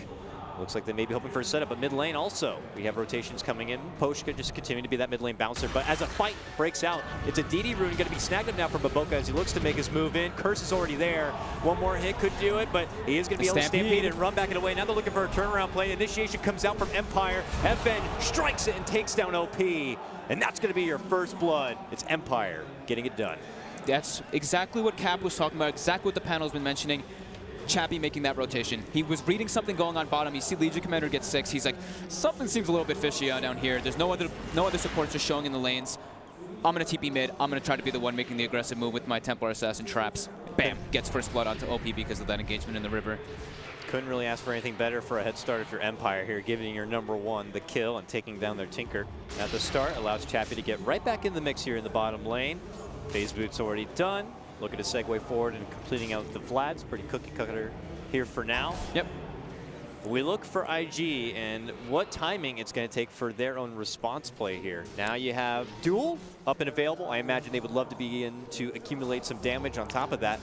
Looks like they may be hoping for a setup, but mid lane also. We have rotations coming in. Poshka just continuing to be that mid lane bouncer, but as a fight breaks out, it's a DD rune going to be snagged up now from Baboka as he looks to make his move in. Curse is already there. One more hit could do it, but he is going to be able to stampede and run back it away. Now they're looking for a turnaround play. Initiation comes out from Empire. FN strikes it and takes down OP, and that's going to be your first blood. It's Empire getting it done. That's exactly what Cap was talking about, exactly what the panel's been mentioning. Chappie making that rotation. He was reading something going on bottom. You see Legion Commander get 6. He's like, something seems a little bit fishy down here. There's no other supports just showing in the lanes. I'm going to TP mid. I'm going to try to be the one making the aggressive move with my Templar Assassin traps. Bam! Gets first blood onto OP because of that engagement in the river. Couldn't really ask for anything better for a head start if you're Empire here, giving your #1 the kill and taking down their Tinker. At the start, allows Chappie to get right back in the mix here in the bottom lane. Phase boot's already done. Looking to segue forward and completing out the Vlads. Pretty cookie cutter here for now. Yep. We look for IG and what timing it's going to take for their own response play here. Now you have Duel up and available. I imagine they would love to be in to accumulate some damage on top of that.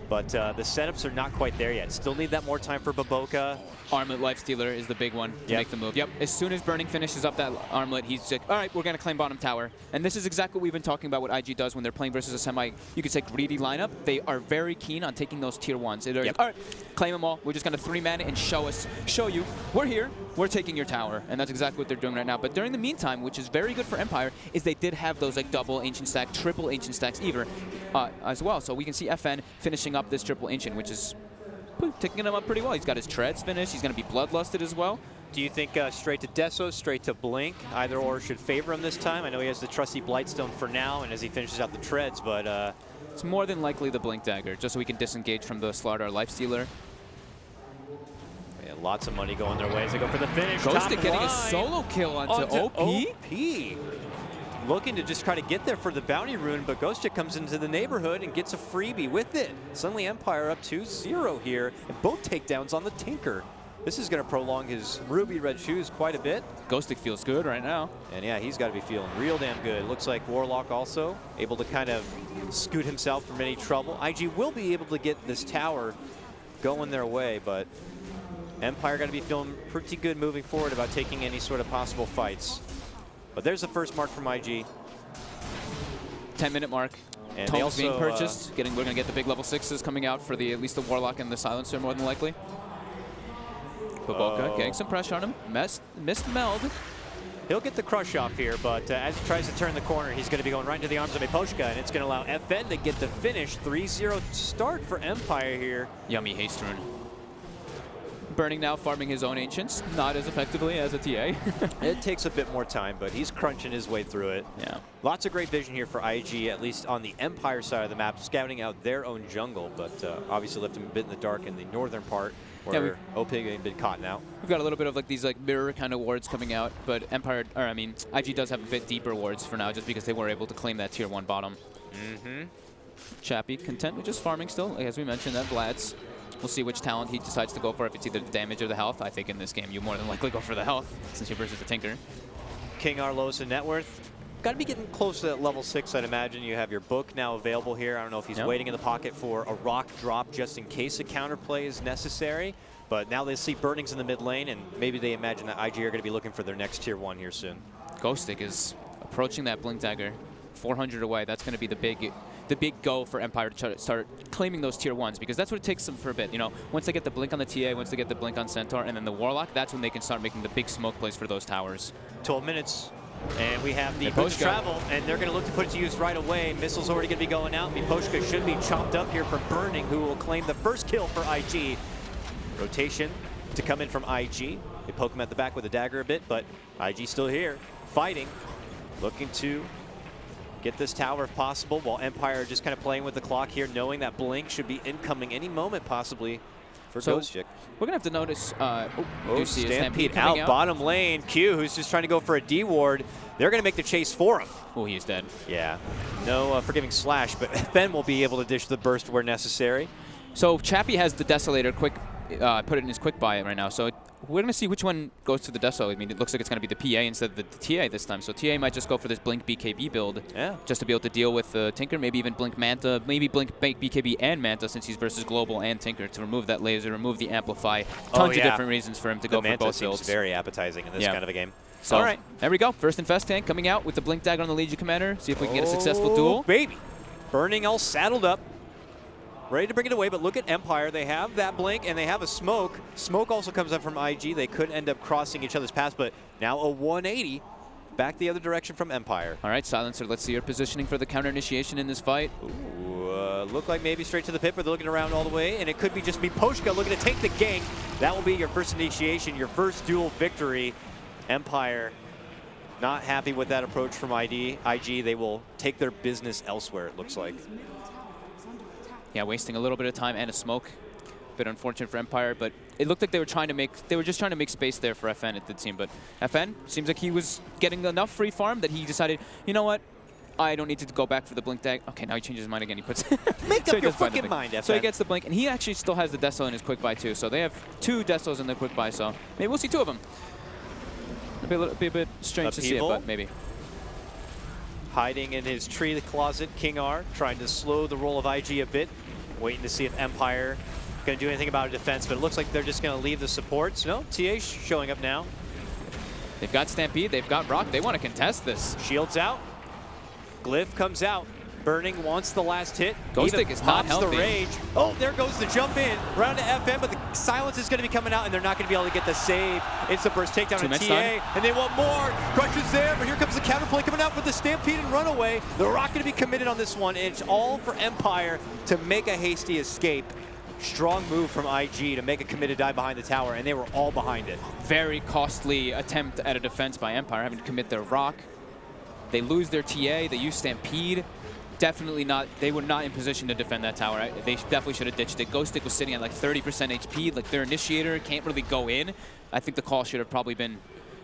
But the setups are not quite there yet. Still need that more time for Baboka. Armlet Lifestealer is the big one to make the move. Yep. As soon as Burning finishes up that Armlet, he's like, all right, we're going to claim bottom tower. And this is exactly what we've been talking about what IG does when they're playing versus a semi, you could say, greedy lineup. They are very keen on taking those tier 1s. They're like, all right, claim them all. We're just going to 3-man it and show you we're here. we're taking your tower, and that's exactly what they're doing right now. But during the meantime, which is very good for Empire, is they did have those like double ancient stack, triple ancient stacks either as well. So we can see FN finishing up this triple ancient, which is taking him up pretty well. He's got his treads finished. He's going to be bloodlusted as well. Do you think straight to Deso, straight to Blink, either or should favor him this time? I know he has the trusty Blightstone for now, and as he finishes out the treads, but it's more than likely the Blink Dagger, just so we can disengage from the Slardar Lifestealer. Yeah, lots of money going their way as they go for the finish. Ghostic getting a solo kill onto OP. Looking to just try to get there for the bounty rune, but Ghostic comes into the neighborhood and gets a freebie with it. Suddenly Empire up 2-0 here, and both takedowns on the Tinker. This is going to prolong his ruby red shoes quite a bit. Ghostic feels good right now. And yeah, he's got to be feeling real damn good. Looks like Warlock also able to kind of scoot himself from any trouble. IG will be able to get this tower going their way, but Empire got to be feeling pretty good moving forward about taking any sort of possible fights. But there's the first mark from IG. 10-minute mark. And Tomes being purchased. We're going to get the big level 6s coming out for at least the Warlock and the Silencer more than likely. Baboka getting some pressure on him. Missed meld. He'll get the crush off here, but as he tries to turn the corner, he's going to be going right into the arms of Miposhka, and it's going to allow FN to get the finish. 3-0 start for Empire here. Yummy haste rune. Burning now, farming his own ancients, not as effectively as a TA. It takes a bit more time, but he's crunching his way through it. Yeah. Lots of great vision here for IG, at least on the Empire side of the map, scouting out their own jungle, but obviously left him a bit in the dark in the northern part, where OP has been caught now. We've got a little bit of like these like mirror kind of wards coming out, but IG does have a bit deeper wards for now, just because they were able to claim that tier 1 bottom. Chappie content with just farming still, as we mentioned, that Vlad's. We'll see which talent he decides to go for, if it's either the damage or the health. I think in this game you more than likely go for the health, since you're versus the Tinker. King Arlos and net worth. Got to be getting close to that level 6, I'd imagine. You have your book now available here. I don't know if he's waiting in the pocket for a rock drop just in case a counterplay is necessary. But now they see Burnings in the mid lane, and maybe they imagine that IG are going to be looking for their next tier 1 here soon. Ghostic is approaching that Blink Dagger. 400 away. That's going to be the big go for Empire to try to start claiming those tier 1s, because that's what it takes them for a bit. You know, once they get the blink on the TA, once they get the blink on Centaur, and then the Warlock, that's when they can start making the big smoke plays for those towers. 12 minutes. And we have the boost travel, and they're going to look to put it to use right away. Missile's already going to be going out. Miposhka should be chopped up here for Burning, who will claim the first kill for IG. Rotation to come in from IG. They poke him at the back with a dagger a bit, but IG still here, fighting, looking to get this tower if possible, while Empire just kind of playing with the clock here, knowing that Blink should be incoming any moment possibly for Ghostic. We're going to have to notice Stampede out bottom lane. Q, who's just trying to go for a D ward. They're going to make the chase for him. Oh, he's dead. Yeah. No forgiving slash, but Ben will be able to dish the burst where necessary. So Chappie has the Desolator put it in his quick buy right now. So we're going to see which one goes to the Deso. I mean, it looks like it's going to be the PA instead of the TA this time. So TA might just go for this Blink BKB build, just to be able to deal with Tinker, maybe even Blink Manta, maybe Blink BKB and Manta, since he's versus Global and Tinker, to remove that laser, remove the Amplify. Tons of different reasons for him to go for both builds. Seems very appetizing in this kind of a game. So, all right, there we go. First Infest tank coming out with the Blink Dagger on the Legion Commander. See if we can get a successful duel. Baby. Burning all saddled up. Ready to bring it away, but look at Empire. They have that blink, and they have a smoke. Smoke also comes up from IG. They could end up crossing each other's paths, but now a 180 back the other direction from Empire. All right, Silencer, let's see your positioning for the counter initiation in this fight. Ooh, look like maybe straight to the pit, but they're looking around all the way, and it could be just Miposhka looking to take the gank. That will be your first initiation, your first duel victory. Empire not happy with that approach from IG. They will take their business elsewhere, it looks like. Yeah, wasting a little bit of time and a smoke. Bit unfortunate for Empire, but it looked like they were just trying to make space there for FN, it did seem. But FN seems like he was getting enough free farm that he decided, you know what? I don't need to go back for the blink dag. Okay, now he changes his mind again. He puts make up your fucking mind, FN. So he gets the blink, and he actually still has the Deso in his quick buy too. So they have 2 Desos in their quick buy. So maybe we'll see 2 of them. It'll be a bit strange to see it, but maybe. Hiding in his tree closet, King R trying to slow the roll of IG a bit, waiting to see if Empire going to do anything about a defense, but it looks like they're just going to leave the supports. No, TA showing up now. They've got Stampede, they've got Rock, they want to contest this. Shields out. Glyph comes out. Burning wants the last hit. Ghost Even Stick is not pops the healthy. rage. Oh, there goes the jump in. Round to FN, but the silence is going to be coming out, and they're not going to be able to get the save. It's the burst takedown on TA, and they want more. Crush is there, but here comes the counterplay coming out with the Stampede and Runaway. The Rock going to be committed on this one. It's all for Empire to make a hasty escape. Strong move from IG to make a committed dive behind the tower, and they were all behind it. Very costly attempt at a defense by Empire, having to commit their Rock. They lose their TA, they use Stampede. Definitely not, they were not in position to defend that tower. They definitely should have ditched it. Ghost Stick was sitting at like 30% HP, like their initiator can't really go in. I think the call should have probably been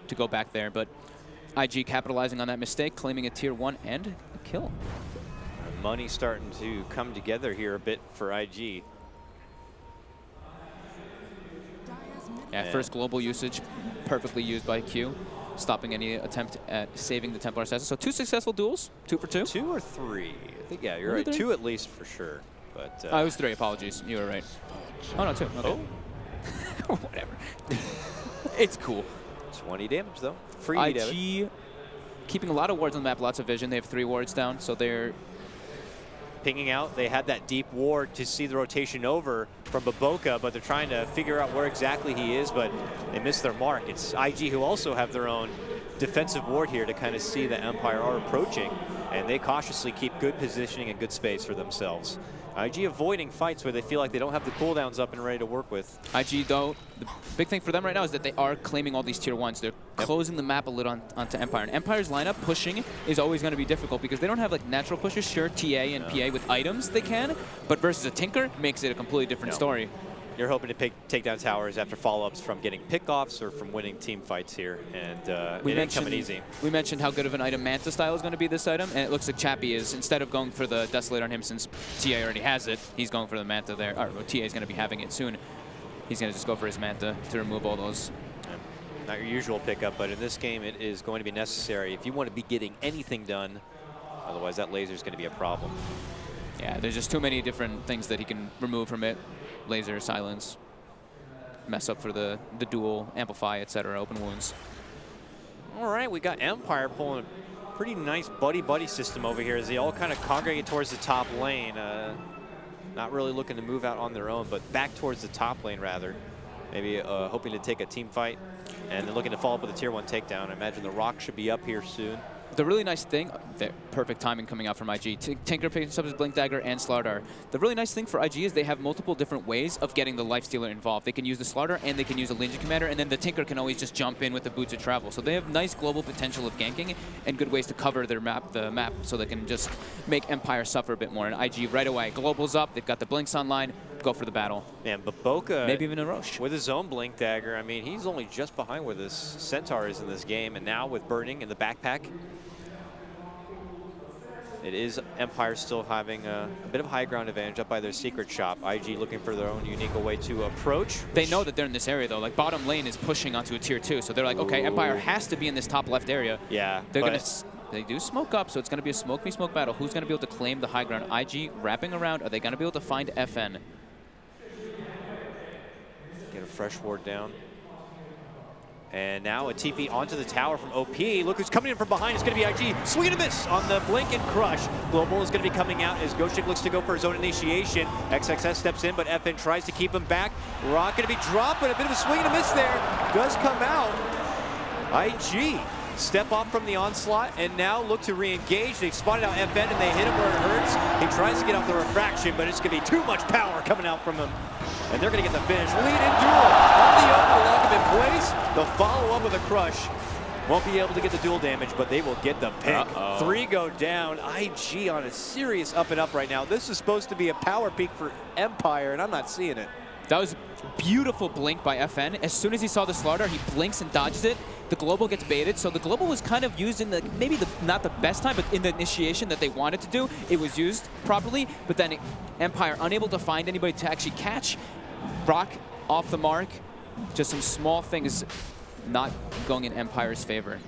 to go back there, but IG capitalizing on that mistake, claiming a tier 1 and a kill. Money starting to come together here a bit for IG. Yeah, first global usage, perfectly used by Q, stopping any attempt at saving the Templar Assassin. So 2 successful duels, 2 for 2. 2 or 3? I think, yeah, you're right. 3? 2 at least for sure. But it was 3, apologies. You were right. Oh, no, 2. Okay. Oh. Whatever. It's cool. 20 damage, though. Free IG keeping a lot of wards on the map, lots of vision. They have 3 wards down, so they're pinging out. They had that deep ward to see the rotation over from Baboka, but they're trying to figure out where exactly he is, but they missed their mark. It's IG who also have their own defensive ward here to kind of see the Empire are approaching, and they cautiously keep good positioning and good space for themselves. IG avoiding fights where they feel like they don't have the cooldowns up and ready to work with. IG, though, the big thing for them right now is that they are claiming all these tier 1s. They're closing the map a little onto Empire. And Empire's lineup pushing is always going to be difficult because they don't have like natural pushers. Sure, TA and PA with items they can, but versus a Tinker makes it a completely different story. You're hoping to take down towers after follow-ups from getting pickoffs or from winning team fights here, and it ain't coming easy. We mentioned how good of an item Manta style is going to be this item, and it looks like Chappie is, instead of going for the Desolator on him since TA already has it, he's going for the Manta there. Or TA is going to be having it soon. He's going to just go for his Manta to remove all those. Not your usual pickup, but in this game it is going to be necessary if you want to be getting anything done. Otherwise that laser is going to be a problem. Yeah, there's just too many different things that he can remove from it. Laser, silence, mess up for the duel, amplify, etc., open wounds. All right, we got Empire pulling a pretty nice buddy-buddy system over here as they all kind of congregate towards the top lane. Not really looking to move out on their own, but back towards the top lane rather. Maybe hoping to take a team fight, and then looking to follow up with a tier 1 takedown. I imagine the Rock should be up here soon. The really nice thing, perfect timing coming out from IG. Tinker picks up his Blink Dagger and Slardar. The really nice thing for IG is they have multiple different ways of getting the Lifestealer involved. They can use the Slardar and they can use a Legion Commander, and then the Tinker can always just jump in with the Boots of Travel. So they have nice global potential of ganking and good ways to cover their map, the map, so they can just make Empire suffer a bit more. And IG right away, Global's up, they've got the Blinks online, go for the battle. Man, Baboka, maybe even a Roche. With his own Blink Dagger, I mean, he's only just behind where this Centaur is in this game, and now with Burning in the backpack, it is Empire still having a bit of high ground advantage up by their secret shop. IG looking for their own unique way to approach. They know that they're in this area though. Like bottom lane is pushing onto a tier 2, so they're like, okay, Empire has to be in this top left area. Yeah, they're gonna. They do smoke up, so it's gonna be a smoke v smoke battle. Who's gonna be able to claim the high ground? IG wrapping around. Are they gonna be able to find FN? Get a fresh ward down. And now a TP onto the tower from OP. Look who's coming in from behind. It's going to be IG. Swing and a miss on the blink and crush. Global is going to be coming out as Ghost Chick looks to go for his own initiation. XXS steps in, but FN tries to keep him back. Rock going to be dropped, but a bit of a swing and a miss there. Does come out. IG step off from the onslaught and now look to re-engage. They spotted out FN and they hit him where it hurts. He tries to get off the refraction, but it's going to be too much power coming out from him. And they're going to get the finish. Lead in duel on the open, lock him in place. The follow-up with a crush. Won't be able to get the duel damage, but they will get the pick. 3 go down. IG on a serious up and up right now. This is supposed to be a power peak for Empire, and I'm not seeing it. That was beautiful blink by FN. As soon as he saw the Slardar, he blinks and dodges it. The Global gets baited, so the Global was kind of used in the, maybe not the best time, but in the initiation that they wanted to do, it was used properly, but then Empire unable to find anybody to actually catch. Rock off the mark, just some small things not going in Empire's favor.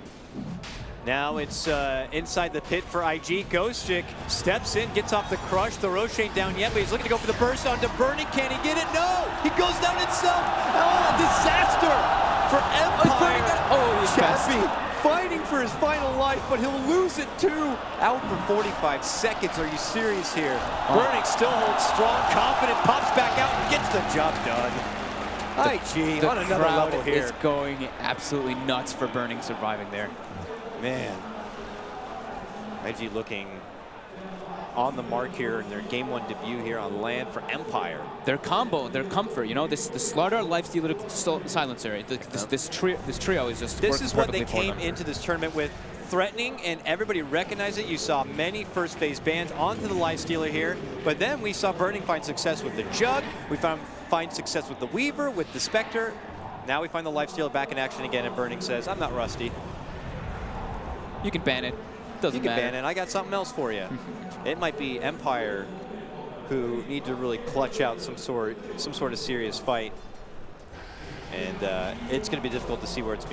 Now it's inside the pit for IG. Ghost Chick steps in, gets off the crush. The Roche ain't down yet, but he's looking to go for the burst onto Burning. Can he get it? No! He goes down himself! Oh, disaster for Empire. Oh, he's Chappie fighting for his final life, but he'll lose it too. Out for 45 seconds. Are you serious here? Burning still holds strong, confident, pops back out and gets the job done. IG on another level here. Is going absolutely nuts for Burning surviving there. Man, IG looking on the mark here in their Game 1 debut here on land for Empire. Their combo, their comfort, you know, the Slaughter Lifestealer Silencer, this trio is just This is what they came them. into this tournament with, threatening, and everybody recognized it. You saw many first phase bans onto the Lifestealer here, but then we saw Burning find success with the Jug. We find success with the Weaver, with the Spectre. Now we find the Lifestealer back in action again, and Burning says, I'm not rusty. You can ban it. Doesn't matter. You can ban it. I got something else for you. It might be Empire who need to really clutch out some sort of serious fight, and it's going to be difficult to see where it's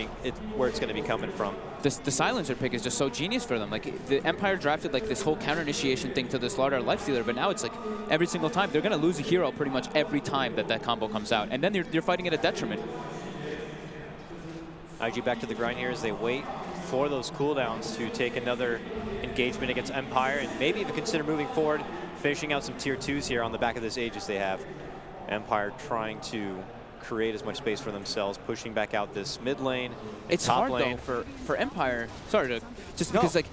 going to be coming from. The Silencer pick is just so genius for them. Like, the Empire drafted like this whole counter initiation thing to the Slaughter Lifestealer, but now it's like every single time they're going to lose a hero pretty much every time that combo comes out, and then you're fighting at a detriment. IG back to the grind here as they wait for those cooldowns to take another engagement against Empire, and maybe even consider moving forward, finishing out some tier 2s here on the back of this Aegis they have. Empire trying to create as much space for themselves, pushing back out this mid lane. It's top hard lane. though for Empire. Sorry to because like,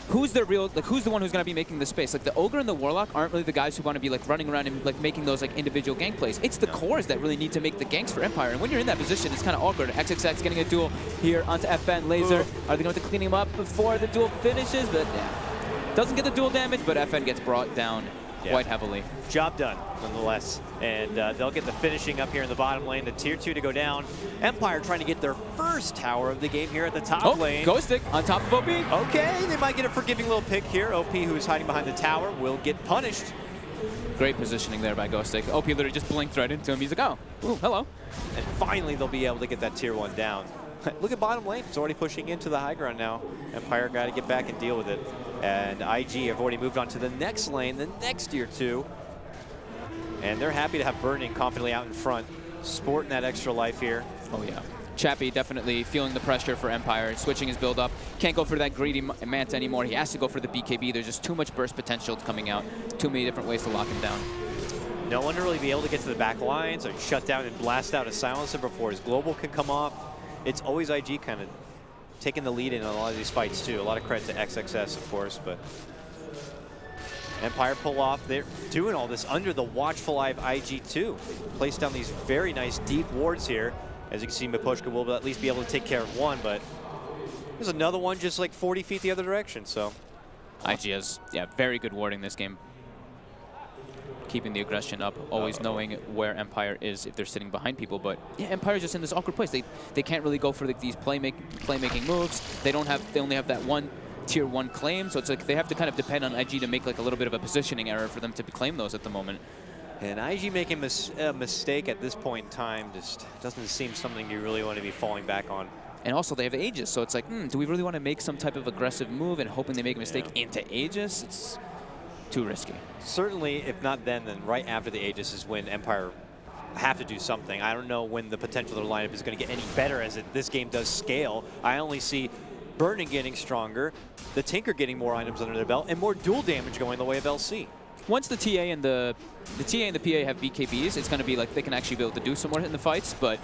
who's the one who's going to be making the space? Like, the Ogre and the Warlock aren't really the guys who want to be like running around and like making those like individual gank plays. It's the cores that really need to make the ganks for Empire. And when you're in that position, it's kind of awkward. XXX getting a duel here onto FN. Laser. Are they going to clean him up before the duel finishes? But yeah, doesn't get the duel damage, but FN gets brought down quite heavily. Job done, nonetheless. And they'll get the finishing up here in the bottom lane, the tier 2 to go down. Empire trying to get their first tower of the game here at the top lane. Ghost Stick on top of OP. Okay, they might get a forgiving little pick here. OP, who is hiding behind the tower, will get punished. Great positioning there by Ghost Stick. OP literally just blinked right into him. He's like, oh, ooh, hello. And finally, they'll be able to get that tier 1 down. Look at bottom lane. It's already pushing into the high ground now. Empire got to get back and deal with it. And IG have already moved on to the next lane, the next tier 2. And they're happy to have Burning confidently out in front, sporting that extra life here. Oh, yeah. Chappie definitely feeling the pressure for Empire, switching his build up. Can't go for that greedy Manta anymore. He has to go for the BKB. There's just too much burst potential coming out. Too many different ways to lock him down. No one to really be able to get to the back lines or shut down and blast out a silencer before his global can come off. It's always IG kind of taking the lead in a lot of these fights too. A lot of credit to XXS, of course, but Empire pull off. They're doing all this under the watchful eye of IG2. Place down these very nice deep wards here. As you can see, Miposhka will at least be able to take care of one, but there's another one just like 40 feet the other direction, so. IG has, very good warding this game. Keeping the aggression up, always knowing where Empire is if they're sitting behind people. But yeah, Empire's just in this awkward place. They can't really go for these playmaking moves. They only have that one tier 1 claim, so it's like they have to kind of depend on IG to make like a little bit of a positioning error for them to claim those at the moment. And IG making a mistake at this point in time just doesn't seem something you really want to be falling back on. And also they have Aegis, so it's like, do we really want to make some type of aggressive move and hoping they make a mistake into Aegis? It's too risky. Certainly, if not then right after the Aegis is when Empire have to do something. I don't know when the potential of their lineup is going to get any better as this game does scale. I only see Burning getting stronger, the Tinker getting more items under their belt, and more dual damage going the way of LC. Once the TA and the PA have BKBs, it's going to be like they can actually be able to do some more in the fights, but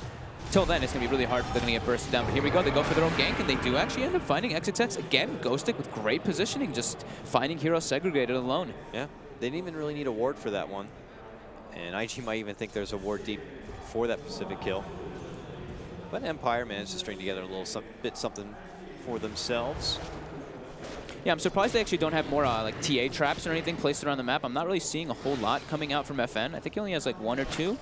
till then it's going to be really hard for them to get bursted down. But here we go, they go for their own gank, and they do actually end up finding XXX again. Ghost Stick with great positioning, just finding heroes segregated alone. Yeah, they didn't even really need a ward for that one. And IG might even think there's a ward deep for that Pacific kill. But Empire managed to string together a little bit something for themselves. Yeah, I'm surprised they actually don't have more like TA traps or anything placed around the map. I'm not really seeing a whole lot coming out from FN. I think he only has like 1 or 2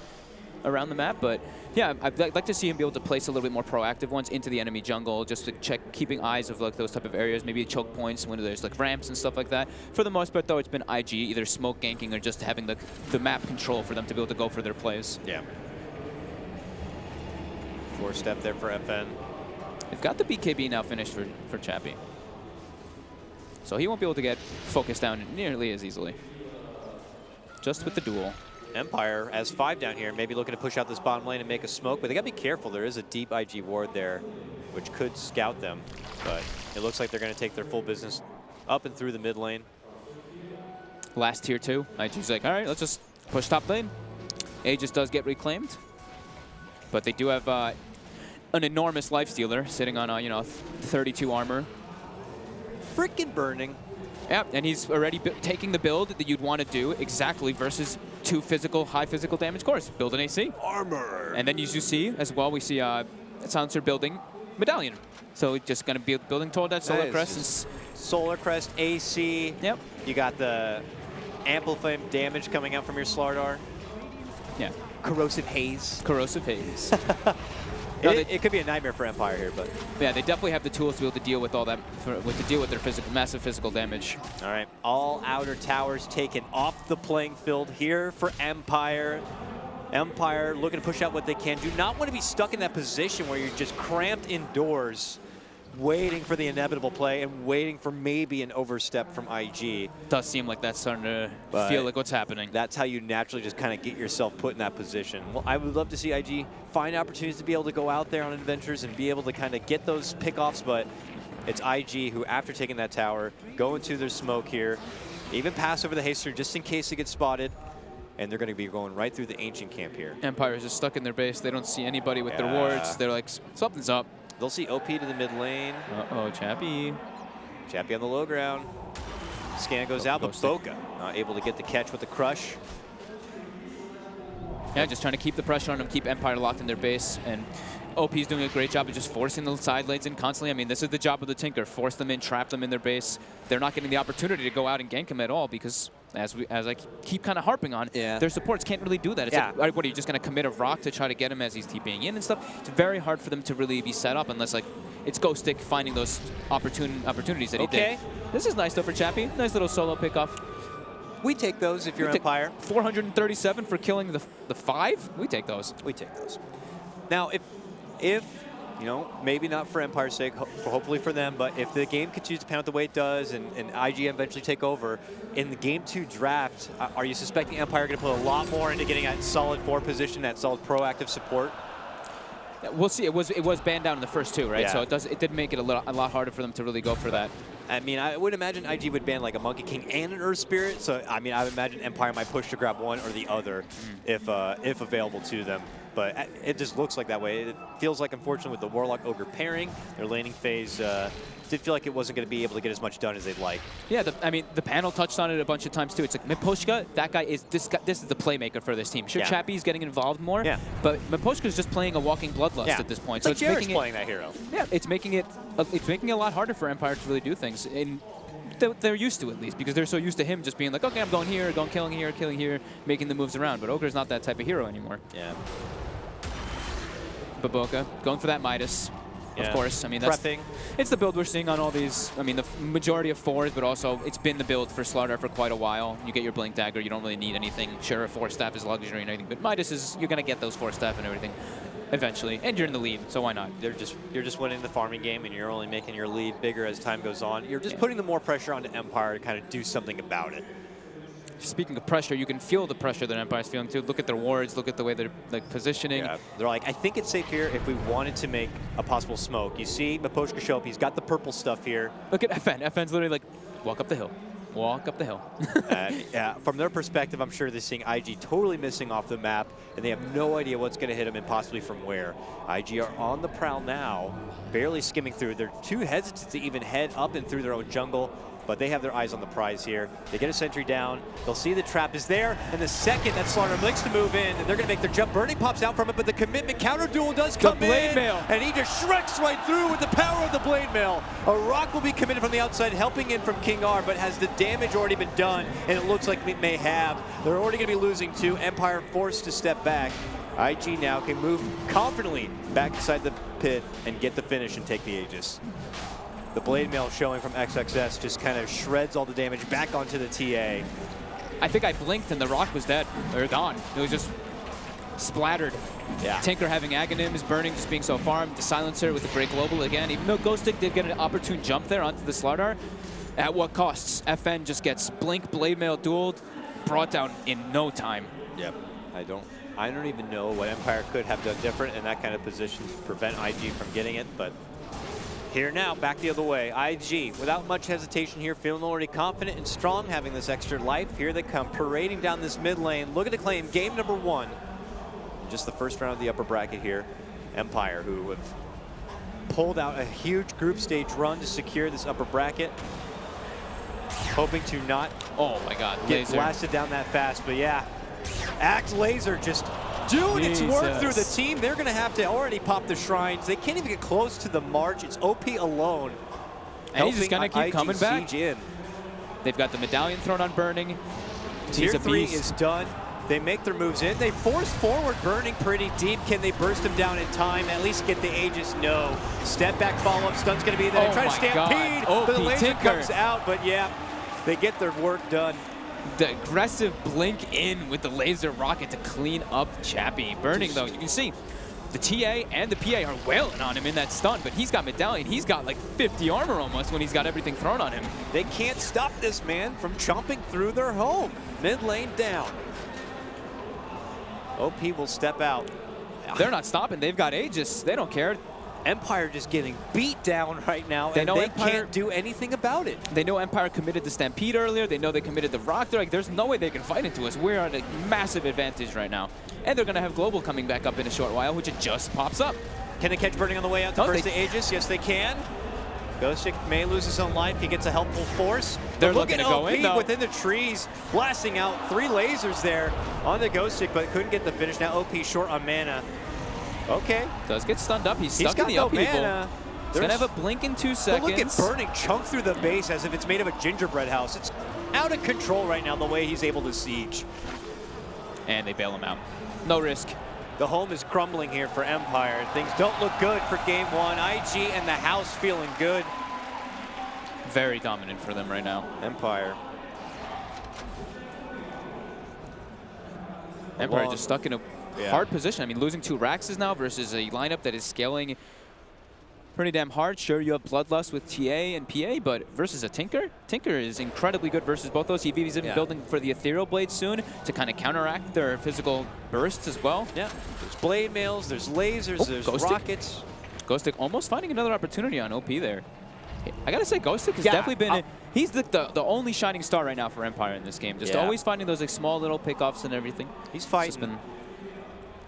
around the map, but yeah, I'd like to see him be able to place a little bit more proactive ones into the enemy jungle, just to check, keeping eyes of like those type of areas, maybe choke points when there's like ramps and stuff like that. For the most part though, it's been IG either smoke ganking or just having the map control for them to be able to go for their plays. Yeah. 4-step there for FN. They've got the BKB now finished for Chappie. So he won't be able to get focused down nearly as easily. Just with the duel. Empire as 5 down here, maybe looking to push out this bottom lane and make a smoke, but they got to be careful. There is a deep IG ward there, which could scout them, but it looks like they're going to take their full business up and through the mid lane. Last tier 2, IG's like, all right, let's just push top lane. Aegis does get reclaimed, but they do have an enormous lifestealer sitting on, you know, 32 armor. Freaking burning. Yeah, and he's already taking the build that you'd want to do exactly versus 2 high physical damage cores. Build an AC. Armor. And then as you see, as well, we see Silencer building Medallion. So just going to be building toward that Solar Crest. Solar Crest, AC. Yep. You got the amplifying damage coming out from your Slardar. Yeah. Corrosive Haze. Corrosive Haze. It could be a nightmare for Empire here, but yeah, they definitely have the tools to be able to deal with all that, to deal with their massive physical damage. all right, all outer towers taken off the playing field here for Empire. Empire looking to push out what they can. Do not want to be stuck in that position where you're just cramped indoors, waiting for the inevitable play and waiting for maybe an overstep from IG. Does seem like that's starting to feel like what's happening. That's how you naturally just kind of get yourself put in that position. Well, I would love to see IG find opportunities to be able to go out there on adventures and be able to kind of get those pickoffs, but it's IG who, after taking that tower, go into their smoke here, even pass over the Haster just in case it gets spotted, and they're going to be going right through the Ancient camp here. Empire is just stuck in their base. They don't see anybody with their wards. They're like, something's up. They'll see OP to the mid lane. Uh-oh, Chappie. Chappie on the low ground. Scan goes out, but Boca not able to get the catch with the crush. Yeah, just trying to keep the pressure on them, keep Empire locked in their base, and OP's doing a great job of just forcing the side lanes in constantly. I mean, this is the job of the Tinker. Force them in, trap them in their base. They're not getting the opportunity to go out and gank them at all because, as I keep kind of harping on, their supports can't really do that. It's like, what, are you just going to commit a rock to try to get him as he's TPing in and stuff? It's very hard for them to really be set up unless, like, it's Ghost Stick finding those opportunities that he did. This is nice, though, for Chappie. Nice little solo pickoff. We take those if you're Empire. 437 for killing the 5? We take those. We take those. Now, if you know, maybe not for Empire's sake, hopefully for them, but if the game continues to pan out the way it does and IG eventually take over, in the Game 2 draft, are you suspecting Empire going to put a lot more into getting that solid 4 position, that solid proactive support? We'll see. It was banned down in the first 2, right? Yeah. So it did make it a lot harder for them to really go for that. I mean, I would imagine IG would ban like a Monkey King and an Earth Spirit. So I mean, I would imagine Empire might push to grab one or the other if available to them. But it just looks like that way. It feels like, unfortunately, with the Warlock Ogre pairing, their laning phase did feel like it wasn't going to be able to get as much done as they'd like. Yeah, I mean, the panel touched on it a bunch of times too. It's like Miposhka, that guy is this is the playmaker for this team. Sure, Chappie's getting involved more, but Miposhka's just playing a walking bloodlust at this point. So it's making playing that hero. Yeah, it's making it a lot harder for Empire to really do things. And they're used to, at least, because they're so used to him just being like, okay, I'm going here, killing here, making the moves around. But Ogre's not that type of hero anymore. Yeah. Baboka going for that Midas, of course. I mean, it's the build we're seeing on all these. I mean, the majority of 4s, but also it's been the build for Slardar for quite a while. You get your Blink Dagger, you don't really need anything. Sure, a 4-staff is luxury and everything, but Midas is, you're going to get those 4-staff and everything eventually, and you're in the lead, so why not? You're just winning the farming game, and you're only making your lead bigger as time goes on. You're just putting the more pressure onto Empire to kind of do something about it. Speaking of pressure, you can feel the pressure that Empire's feeling too. Look at their wards, look at the way they're like positioning. Yeah, they're like, I think it's safe here if we wanted to make a possible smoke. You see Miposhka show up, he's got the purple stuff here. Look at FN. FN's literally like, walk up the hill. Walk up the hill. Yeah, from their perspective, I'm sure they're seeing IG totally missing off the map, and they have no idea what's going to hit them and possibly from where. IG are on the prowl now, barely skimming through. They're too hesitant to even head up and through their own jungle, but they have their eyes on the prize here. They get a sentry down. They'll see the trap is there, and the second that Slardar blinks to move in, they're going to make their jump. Burning pops out from it, but the commitment counter duel does come in, and he just shreks right through with the power of the blade mail. A rock will be committed from the outside, helping in from King R, but has the damage already been done? And it looks like it may have. They're already going to be losing 2. Empire forced to step back. IG now can move confidently back inside the pit and get the finish and take the Aegis. The blade mail showing from XXS just kind of shreds all the damage back onto the TA. I think I blinked and the rock was dead, or gone. It was just splattered. Yeah. Tinker having Aghanims, Burning just being so farmed. The Silencer with the Break Global again. Even though Ghost Stick did get an opportune jump there onto the Slardar, at what costs? FN just gets Blink, Blade Mail dueled, brought down in no time. Yep. I don't even know what Empire could have done different in that kind of position to prevent IG from getting it, but here now, back the other way. IG, without much hesitation here, feeling already confident and strong, having this extra life. Here they come, parading down this mid lane. Looking to claim game number 1. Just the first round of the upper bracket here. Empire, who have pulled out a huge group stage run to secure this upper bracket. Hoping to not Oh my God, get laser. blasted down that fast, but yeah. Axe Laser just doing its work through the team. They're going to have to already pop the shrines. They can't even get close to the march. It's OP alone. And he's just going to keep IG coming back. siege in. They've got the medallion thrown on Burning. Tier He's a 3 beast. is done. They make their moves in. They force forward Burning pretty deep. Can they burst him down in time? At least get the Aegis? No. Step back follow-up. Stun's going to be there. Oh Try to my stampede, God. but the OP laser Tinker. comes out. But yeah, they get their work done. The aggressive blink in with the laser rocket to clean up Chappie. Burning, though, you can see the TA and the PA are wailing on him in that stun, but he's got medallion. He's got like 50 armor almost when he's got everything thrown on him. They can't stop this man from chomping through their home. Mid lane down. OP will step out. They're not stopping. They've got Aegis. They don't care. Empire just getting beat down right now, They and know they Empire- can't do anything about it. They know Empire committed the Stampede earlier. They know they committed the Rock. They're like, there's no way they can fight into us. We're at a massive advantage right now. And they're going to have Global coming back up in a short while, which it just pops up. Can they catch Burning on the way out to No, burst they- the Aegis? Yes, they can. Ghostic may lose his own life. He gets a helpful force. They're But look looking at to go OP in, though. within the trees, blasting out 3 lasers there on the Ghostic, but couldn't get the finish. Now OP short on mana. Okay. Does get stunned up. He's He's stuck in got the no upheaval. mana. He's going to have a blink in 2 But seconds. look at Burning chunk through the base as if it's made of a gingerbread house. It's out of control right now the way he's able to siege. And they bail him out. No risk. The home is crumbling here for Empire. Things don't look good for game 1. IG and the house feeling good. Very dominant for them right now. Empire. Empire Long- just stuck in a hard position. I mean, losing 2 Raxes now versus a lineup that is scaling pretty damn hard. Sure, you have Bloodlust with TA and PA, but versus a Tinker? Tinker is incredibly good versus both those. He's even building for the Ethereal Blade soon to kind of counteract their physical bursts as well. Yeah, there's blade mails, there's lasers, there's Ghostic. rockets. Ghostic almost finding another opportunity on OP there. I gotta say, Ghostic has definitely been, he's the only shining star right now for Empire in this game. Just always finding those like small little pickoffs and everything. He's fighting.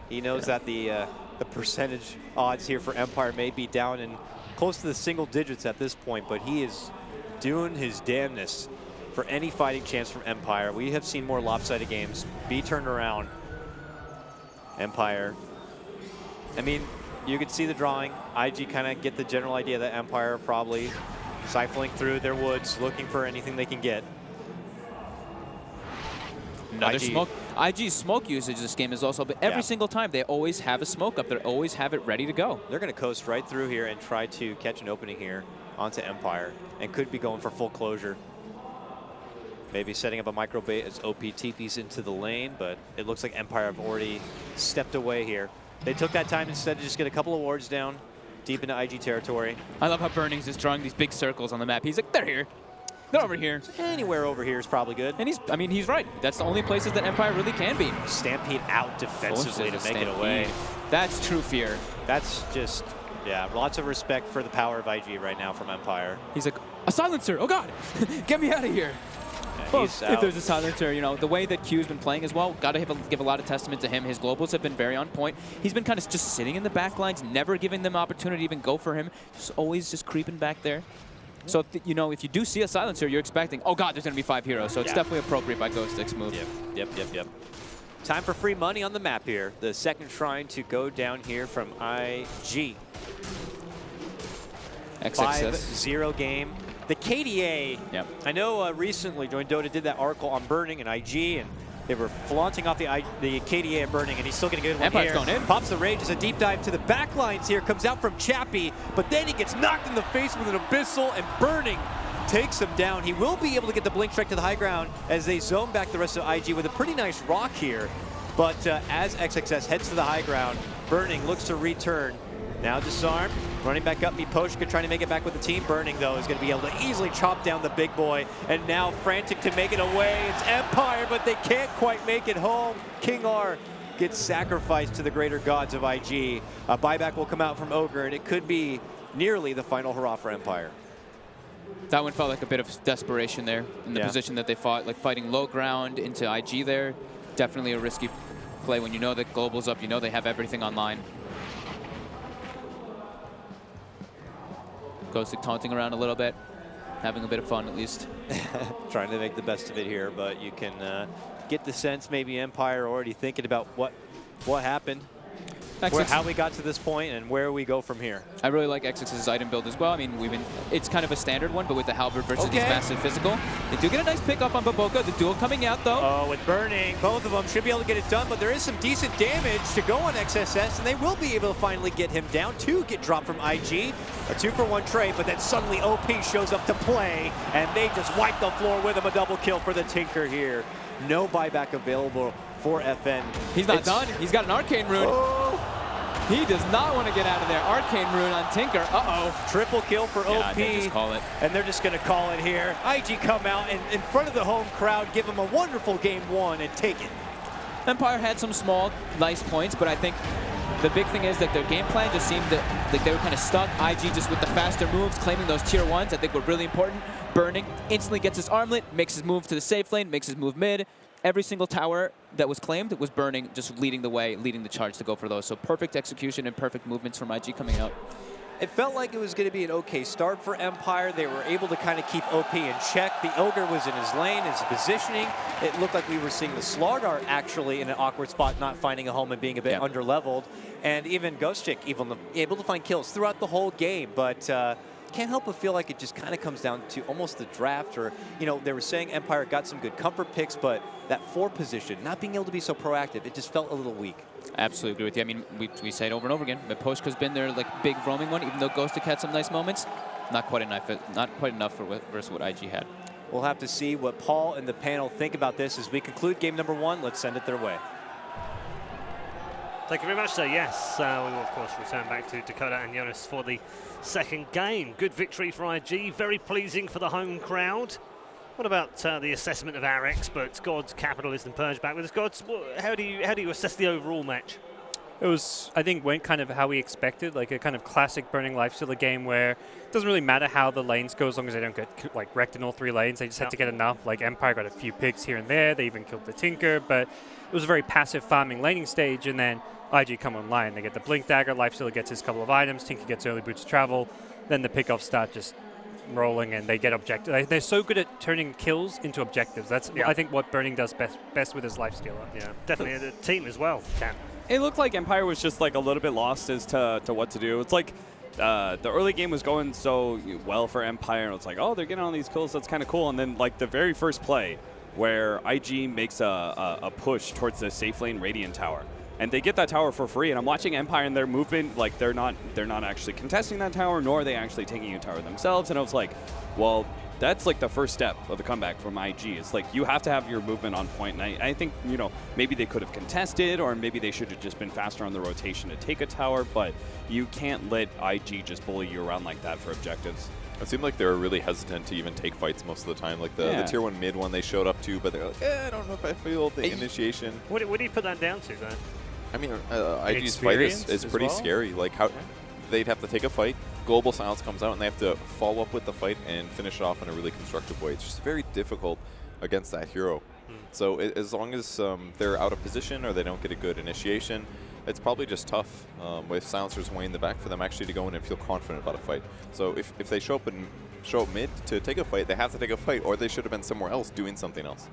He knows that the percentage odds here for Empire may be down in close to the single digits at this point, but he is doing his damnness for any fighting chance from Empire. We have seen more lopsided games be turned around. Empire. I mean, you could see the drawing. IG kind of get the general idea that Empire probably siphoning through their woods, looking for anything they can get. Another smoke. IG's smoke usage this game is also, but every single time they always have a smoke up. They always have it ready to go. They're going to coast right through here and try to catch an opening here onto Empire, and could be going for full closure. Maybe setting up a micro bait as OP TPs into the lane, but it looks like Empire have already stepped away here. They took that time instead to just get a couple of wards down deep into IG territory. I love how Burnings is drawing these big circles on the map. He's like, they're here. They're over here. Anywhere over here is probably good. And he's right. That's the only places that Empire really can be. Stampede out defensively to make it Stampede. away. That's true fear. That's just, yeah, lots of respect for the power of IG right now from Empire. He's like, a silencer. Oh, God. Get me out of here. Well, He's if out. there's a silencer, you know, the way that Q's been playing as well, got to give a lot of testament to him. His globals have been very on point. He's been kind of just sitting in the back lines, never giving them opportunity to even go for him. Just always just creeping back there. So, you know, if you do see a silencer, you're expecting, oh, God, there's going to be 5 heroes. So it's definitely appropriate by Ghostic's move. Yep. Time for free money on the map here. The second shrine to go down here from IG. XXS. 5-0 game. The KDA, I know recently Join Dota did that article on Burning and IG, and they were flaunting off the KDA at Burning, and he's still going to get one Empire's here. going in. Pops the rage as a deep dive to the back lines here. Comes out from Chappie, but then he gets knocked in the face with an Abyssal, and Burning takes him down. He will be able to get the blink strike to the high ground as they zone back the rest of IG with a pretty nice rock here. But as XXS heads to the high ground, Burning looks to return. Now disarmed, running back up, Miposhka trying to make it back with the team. Burning, though, is going to be able to easily chop down the big boy. And now frantic to make it away. It's Empire Empire, but they can't quite make it home. King R gets sacrificed to the greater gods of IG. A buyback will come out from Ogre, and it could be nearly the final hurrah for Empire. That one felt like a bit of desperation there in the position that they fought, like fighting low ground into IG there. Definitely a risky play when you know that Global's up, you know they have everything online. Ghostic taunting around a little bit, having a bit of fun at least. Trying to make the best of it here, but you can get the sense maybe Empire already thinking about what happened, how we got to this point, and where we go from here. I really like XX's item build as well. I mean, it's kind of a standard one, but with the Halberd versus these massive physical. They do get a nice pick up on Baboka. The duel coming out, though. Oh, with burning, both of them should be able to get it done, but there is some decent damage to go on XSS, and they will be able to finally get him down. 2 get dropped from IG. A 2-for-1 trade, but then suddenly OP shows up to play, and they just wipe the floor with him. A double kill for the Tinker here. No buyback available for FN. He's not done. He's got an Arcane Rune. Oh. He does not want to get out of there. Arcane Rune on Tinker. Uh-oh. Triple kill for OP. They just call it. And they're just going to call it here. IG come out and in front of the home crowd, give them a wonderful game 1 and take it. Empire had some small, nice points, but I think the big thing is that their game plan just seemed like they were kind of stuck. IG just with the faster moves, claiming those tier 1s I think were really important. Burning instantly gets his armlet, makes his move to the safe lane, makes his move mid. Every single tower that was claimed was Burning, just leading the way, leading the charge to go for those. So perfect execution and perfect movements from IG coming out. It felt like it was going to be an okay start for Empire. They were able to kind of keep OP in check. The Ogre was in his lane, his positioning. It looked like we were seeing the Slardar actually in an awkward spot, not finding a home and being a bit under-leveled. And even Ghostic able to find kills throughout the whole game. But can't help but feel like it just kind of comes down to almost the draft, or, you know, they were saying Empire got some good comfort picks, but that 4 position, not being able to be so proactive, it just felt a little weak. Absolutely agree with you. I mean, we say it over and over again. Miposhka's been their big roaming one, even though Ghostic had some nice moments. Not quite enough for versus what IG had. We'll have to see what Paul and the panel think about this as we conclude game number 1. Let's send it their way. Thank you very much, sir. Yes, we will, of course, return back to Dakota and Jonas for the second game. Good victory for IG. Very pleasing for the home crowd. What about the assessment of our experts? Gods, Capitalist, and Purge back with us. Gods, how do you assess the overall match? It was, I think, went kind of how we expected, like a kind of classic Burning Lifestealer game where it doesn't really matter how the lanes go as long as they don't get like wrecked in all 3 lanes. They just had to get enough. Like Empire got a few picks here and there. They even killed the Tinker, but it was a very passive farming laning stage, and then IG come online. They get the Blink Dagger, Lifestealer gets his couple of items, Tinker gets early boots of travel, then the pickoffs start just rolling and they get objectives. They're so good at turning kills into objectives. That's I think what Burning does best with his Lifestealer. Yeah, definitely the team as well, Cam. It looked like Empire was just like a little bit lost as to what to do. It's like the early game was going so well for Empire, and it's like, oh, they're getting all these kills, that's kind of cool. And then like the very first play where IG makes a push towards the safe lane Radiant Tower, and they get that tower for free. And I'm watching Empire and their movement, like they're not actually contesting that tower, nor are they actually taking a tower themselves. And I was like, well, that's like the first step of the comeback from IG. It's like you have to have your movement on point. And I think, you know, maybe they could have contested, or maybe they should have just been faster on the rotation to take a tower, but you can't let IG just bully you around like that for objectives. It seemed like they were really hesitant to even take fights most of the time. Like the tier 1 mid one they showed up to, but they're like, I don't know if I feel the initiation. What do you put that down to, then? I mean, IG's fight is pretty scary. Like how they'd have to take a fight, Global Silence comes out, and they have to follow up with the fight and finish it off in a really constructive way. It's just very difficult against that hero. So as long as they're out of position or they don't get a good initiation, it's probably just tough with Silencers way in the back for them actually to go in and feel confident about a fight. So if they show up mid to take a fight, they have to take a fight, or they should have been somewhere else doing something else.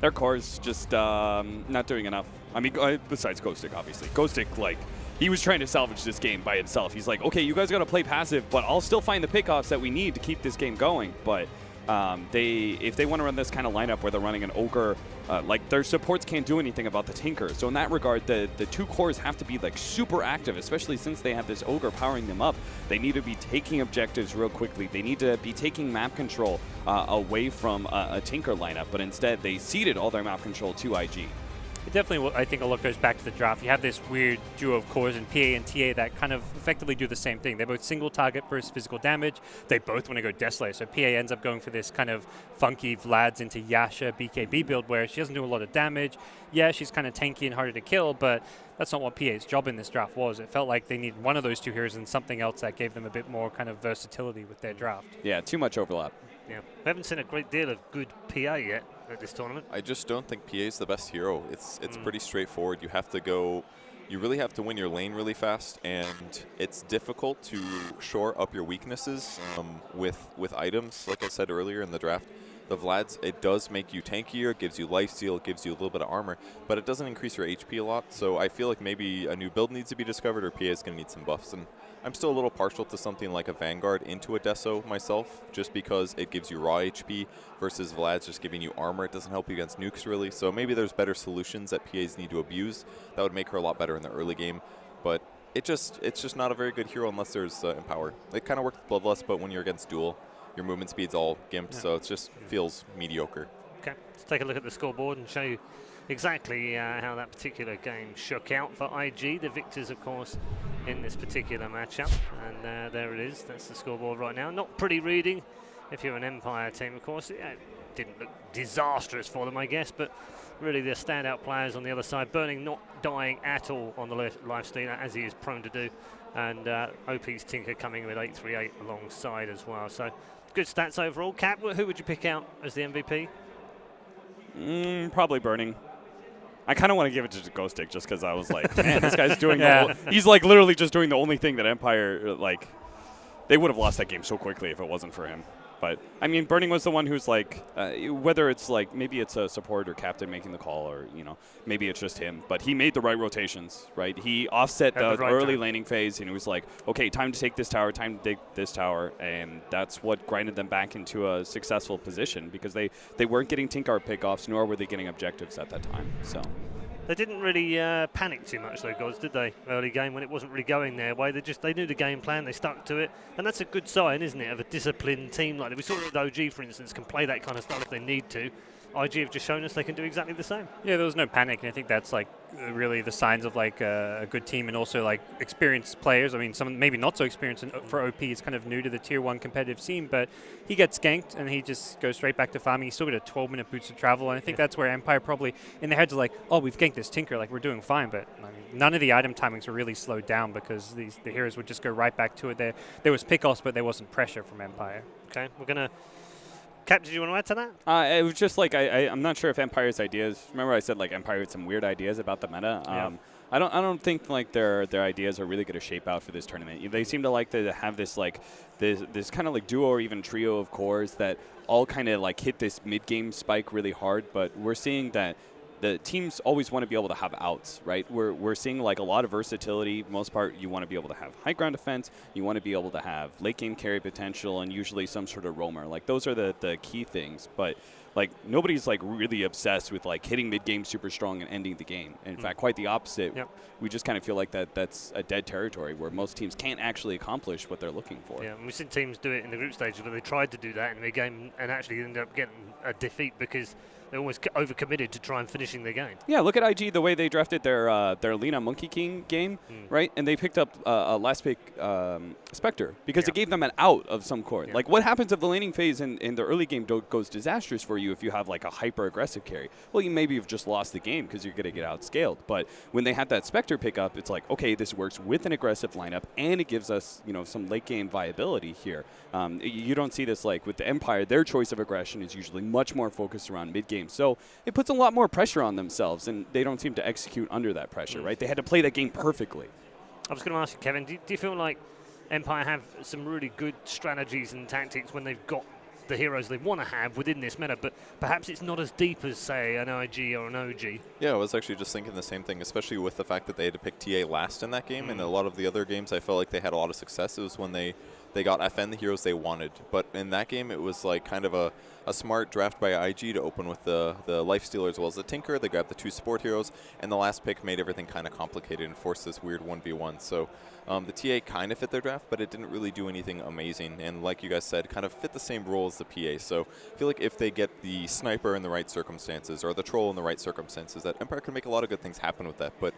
Their core's just not doing enough. I mean, besides Ghostic, obviously. Ghostic, like, he was trying to salvage this game by himself. He's like, okay, you guys got to play passive, but I'll still find the pickoffs that we need to keep this game going. But if they want to run this kind of lineup where they're running an Ogre, like, their supports can't do anything about the Tinker. So in that regard, the 2 cores have to be, like, super active, especially since they have this Ogre powering them up. They need to be taking objectives real quickly. They need to be taking map control away from a Tinker lineup, but instead they ceded all their map control to IG. It definitely, I think a lot goes back to the draft. You have this weird duo of cores in PA and TA that kind of effectively do the same thing. They're both single target versus physical damage. They both want to go Death. So PA ends up going for this kind of funky Vlad's into Yasha BKB build where she doesn't do a lot of damage. Yeah, she's kind of tanky and harder to kill, but that's not what PA's job in this draft was. It felt like they needed one of those two heroes and something else that gave them a bit more kind of versatility with their draft. Yeah, too much overlap. Yeah, we haven't seen a great deal of good PA yet at this tournament. I just don't think PA is the best hero. It's pretty straightforward. You have to go. You really have to win your lane really fast, and it's difficult to shore up your weaknesses with items. Like I said earlier in the draft, the Vlad's, it does make you tankier, gives you lifesteal, gives you a little bit of armor, but it doesn't increase your HP a lot. So I feel like maybe a new build needs to be discovered, or PA is going to need some buffs. And I'm still a little partial to something like a Vanguard into a Deso myself, just because it gives you raw HP versus Vlad's just giving you armor. It doesn't help you against nukes really. So maybe there's better solutions that PAs need to abuse that would make her a lot better in the early game. But it's just not a very good hero unless there's Empower. It kind of works with Bloodlust, but when you're against Duel, your movement speed's all gimped, so it just feels mediocre. Okay, let's take a look at the scoreboard and show you exactly how that particular game shook out for IG. The victors, of course, in this particular matchup. And there it is. That's the scoreboard right now. Not pretty reading if you're an Empire team, of course. It didn't look disastrous for them, I guess, but really the standout players on the other side. Burning not dying at all on the lifestealer, as he is prone to do. And OP's Tinker coming with 838 alongside as well. So good stats overall. Cap, who would you pick out as the MVP? Probably Burning. I kind of want to give it to Ghostic just because I was like, man, this guy's doing he's like literally just doing the only thing that Empire, like, they would have lost that game so quickly if it wasn't for him. But, I mean, Burning was the one who's like, whether it's like, maybe it's a support or captain making the call or, you know, maybe it's just him. But he made the right rotations, right? He offset the early laning phase and he was like, okay, time to take this tower, time to take this tower. And that's what grinded them back into a successful position because they weren't getting Tinkar pickoffs, nor were they getting objectives at that time. So they didn't really panic too much, though, Gods, did they? Early game when it wasn't really going their way. They knew the game plan, they stuck to it, and that's a good sign, isn't it, of a disciplined team like that. We saw that OG, for instance, can play that kind of style if they need to. IG have just shown us they can do exactly the same. Yeah, there was no panic, and I think that's like really the signs of like a good team and also like experienced players. I mean, some maybe not so experienced for OP. It's kind of new to the tier 1 competitive scene, but he gets ganked and he just goes straight back to farming. He's still got a 12-minute boost of travel, and I think that's where Empire probably in their heads are like, oh, we've ganked this Tinker, like we're doing fine, but I mean, none of the item timings were really slowed down because the heroes would just go right back to it. There was pickoffs, but there wasn't pressure from Empire. Okay, we're gonna. Cap, did you want to add to that? It was just like I'm not sure if Empire's ideas. Remember, I said like Empire had some weird ideas about the meta. I don't think like their ideas are really going to shape out for this tournament. They seem to like to have this like this kind of like duo or even trio of cores that all kind of like hit this mid game spike really hard. But we're seeing that the teams always want to be able to have outs, right? We're seeing like a lot of versatility. Most part, you want to be able to have high ground defense. You want to be able to have late game carry potential and usually some sort of roamer. Like those are the key things. But like nobody's like really obsessed with like hitting mid game super strong and ending the game. In fact, quite the opposite. Yep. We just kind of feel like that's a dead territory where most teams can't actually accomplish what they're looking for. Yeah, and we've seen teams do it in the group stages where they tried to do that in the game and actually ended up getting a defeat because they almost overcommitted to try and finishing the game. Yeah, look at IG, the way they drafted their Lina Monkey King game, right? And they picked up a last pick Spectre because it gave them an out of some core. Like, what happens if the laning phase in the early game goes disastrous for you if you have, like, a hyper-aggressive carry? Well, you maybe have just lost the game because you're going to get outscaled. But when they had that Spectre pickup, it's like, okay, this works with an aggressive lineup, and it gives us, you know, some late-game viability here. You don't see this, like, with the Empire. Their choice of aggression is usually much more focused around mid-game. So it puts a lot more pressure on themselves, and they don't seem to execute under that pressure, right? They had to play that game perfectly. I was going to ask you, Kevin, do you feel like Empire have some really good strategies and tactics when they've got the heroes they want to have within this meta, but perhaps it's not as deep as, say, an IG or an OG? Yeah, I was actually just thinking the same thing, especially with the fact that they had to pick TA last in that game, and a lot of the other games I felt like they had a lot of success. It was when they got FN the heroes they wanted, but in that game it was like kind of a a smart draft by IG to open with the Lifestealer as well as the Tinker. They grabbed the 2 support heroes, and the last pick made everything kind of complicated and forced this weird 1v1. So the TA kind of fit their draft, but it didn't really do anything amazing. And like you guys said, kind of fit the same role as the PA. So I feel like if they get the Sniper in the right circumstances or the Troll in the right circumstances, that Empire can make a lot of good things happen with that. But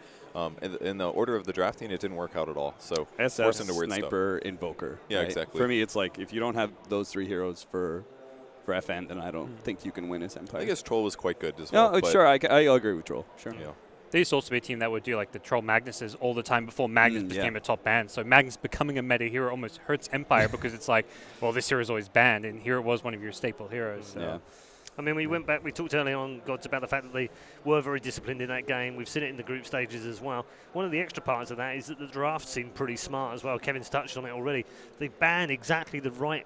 in the order of the drafting, it didn't work out at all. So SS, into weird Sniper, Invoker. Yeah, right? exactly. For me, it's like if you don't have those 3 heroes for FN, then I don't think you can win as Empire. I guess Troll was quite good as well. No, sure, I agree with Troll. Sure. Yeah. There used to also be a team that would do like the Troll Magnuses all the time before Magnus became a top ban. So Magnus becoming a meta hero almost hurts Empire because it's like, well, this hero is always banned, and here it was one of your staple heroes. So. Yeah. I mean, we went back, we talked earlier on, Gods, about the fact that they were very disciplined in that game. We've seen it in the group stages as well. One of the extra parts of that is that the draft seemed pretty smart as well. Kevin's touched on it already. They banned exactly the right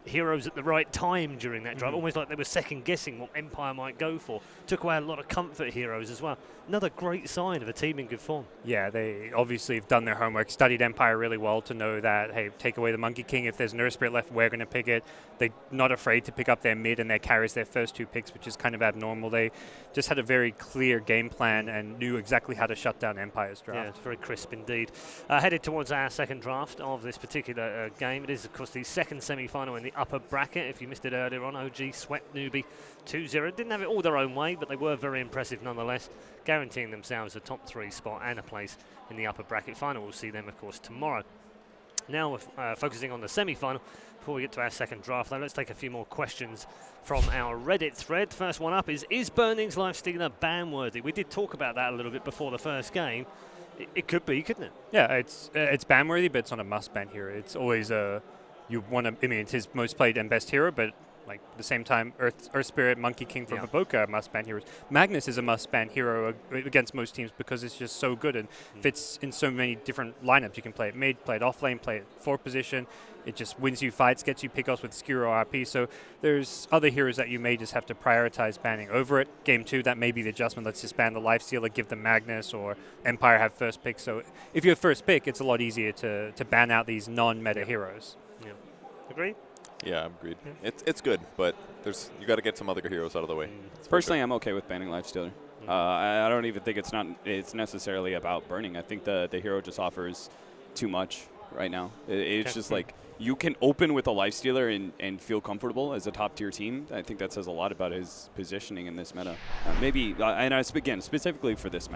heroes at the right time during that draft, almost like they were second guessing what Empire might go for. Took away a lot of comfort heroes as well. Another great sign of a team in good form. Yeah, they obviously have done their homework, studied Empire really well to know that, hey, take away the Monkey King. If there's Nurse Spirit left, we're going to pick it. They're not afraid to pick up their mid and their carries their first 2 picks, which is kind of abnormal. They just had a very clear game plan and knew exactly how to shut down Empire's draft. Yeah, it's very crisp indeed. Headed towards our second draft of this particular game. It is, of course, the second semi-final in the upper bracket. If you missed it earlier on, OG swept Newbie 2-0. Didn't have it all their own way, but they were very impressive nonetheless, guaranteeing themselves a top 3 spot and a place in the upper bracket final. We'll see them, of course, tomorrow. Now we're focusing on the semi-final. Before we get to our second draft, though, let's take a few more questions from our Reddit thread. First one up is Burning's Lifestealer ban-worthy? We did talk about that a little bit before the first game. It could be, couldn't it? Yeah, it's ban-worthy, but it's not a must-ban hero. It's always you want to. I mean, it's his most played and best hero, but like at the same time, Earth Spirit, Monkey King from Haboka are must-ban heroes. Magnus is a must-ban hero against most teams because it's just so good and fits in so many different lineups. You can play it mid, play it off lane, play it 4 position. It just wins you fights, gets you pickoffs with Skewer or RP. So there's other heroes that you may just have to prioritize banning over it. Game 2, that may be the adjustment. Let's just ban the Lifestealer, give them Magnus, or Empire have first pick. So if you have first pick, it's a lot easier to ban out these non-meta heroes. Yeah. Agree? Yeah, I'm agreed. It's good, but you got to get some other heroes out of the way. Personally, I'm okay with banning Lifestealer. I don't even think it's necessarily about burning. I think the hero just offers too much right now. It's just like you can open with a Lifestealer and feel comfortable as a top-tier team. I think that says a lot about his positioning in this meta. Maybe, and again, specifically for this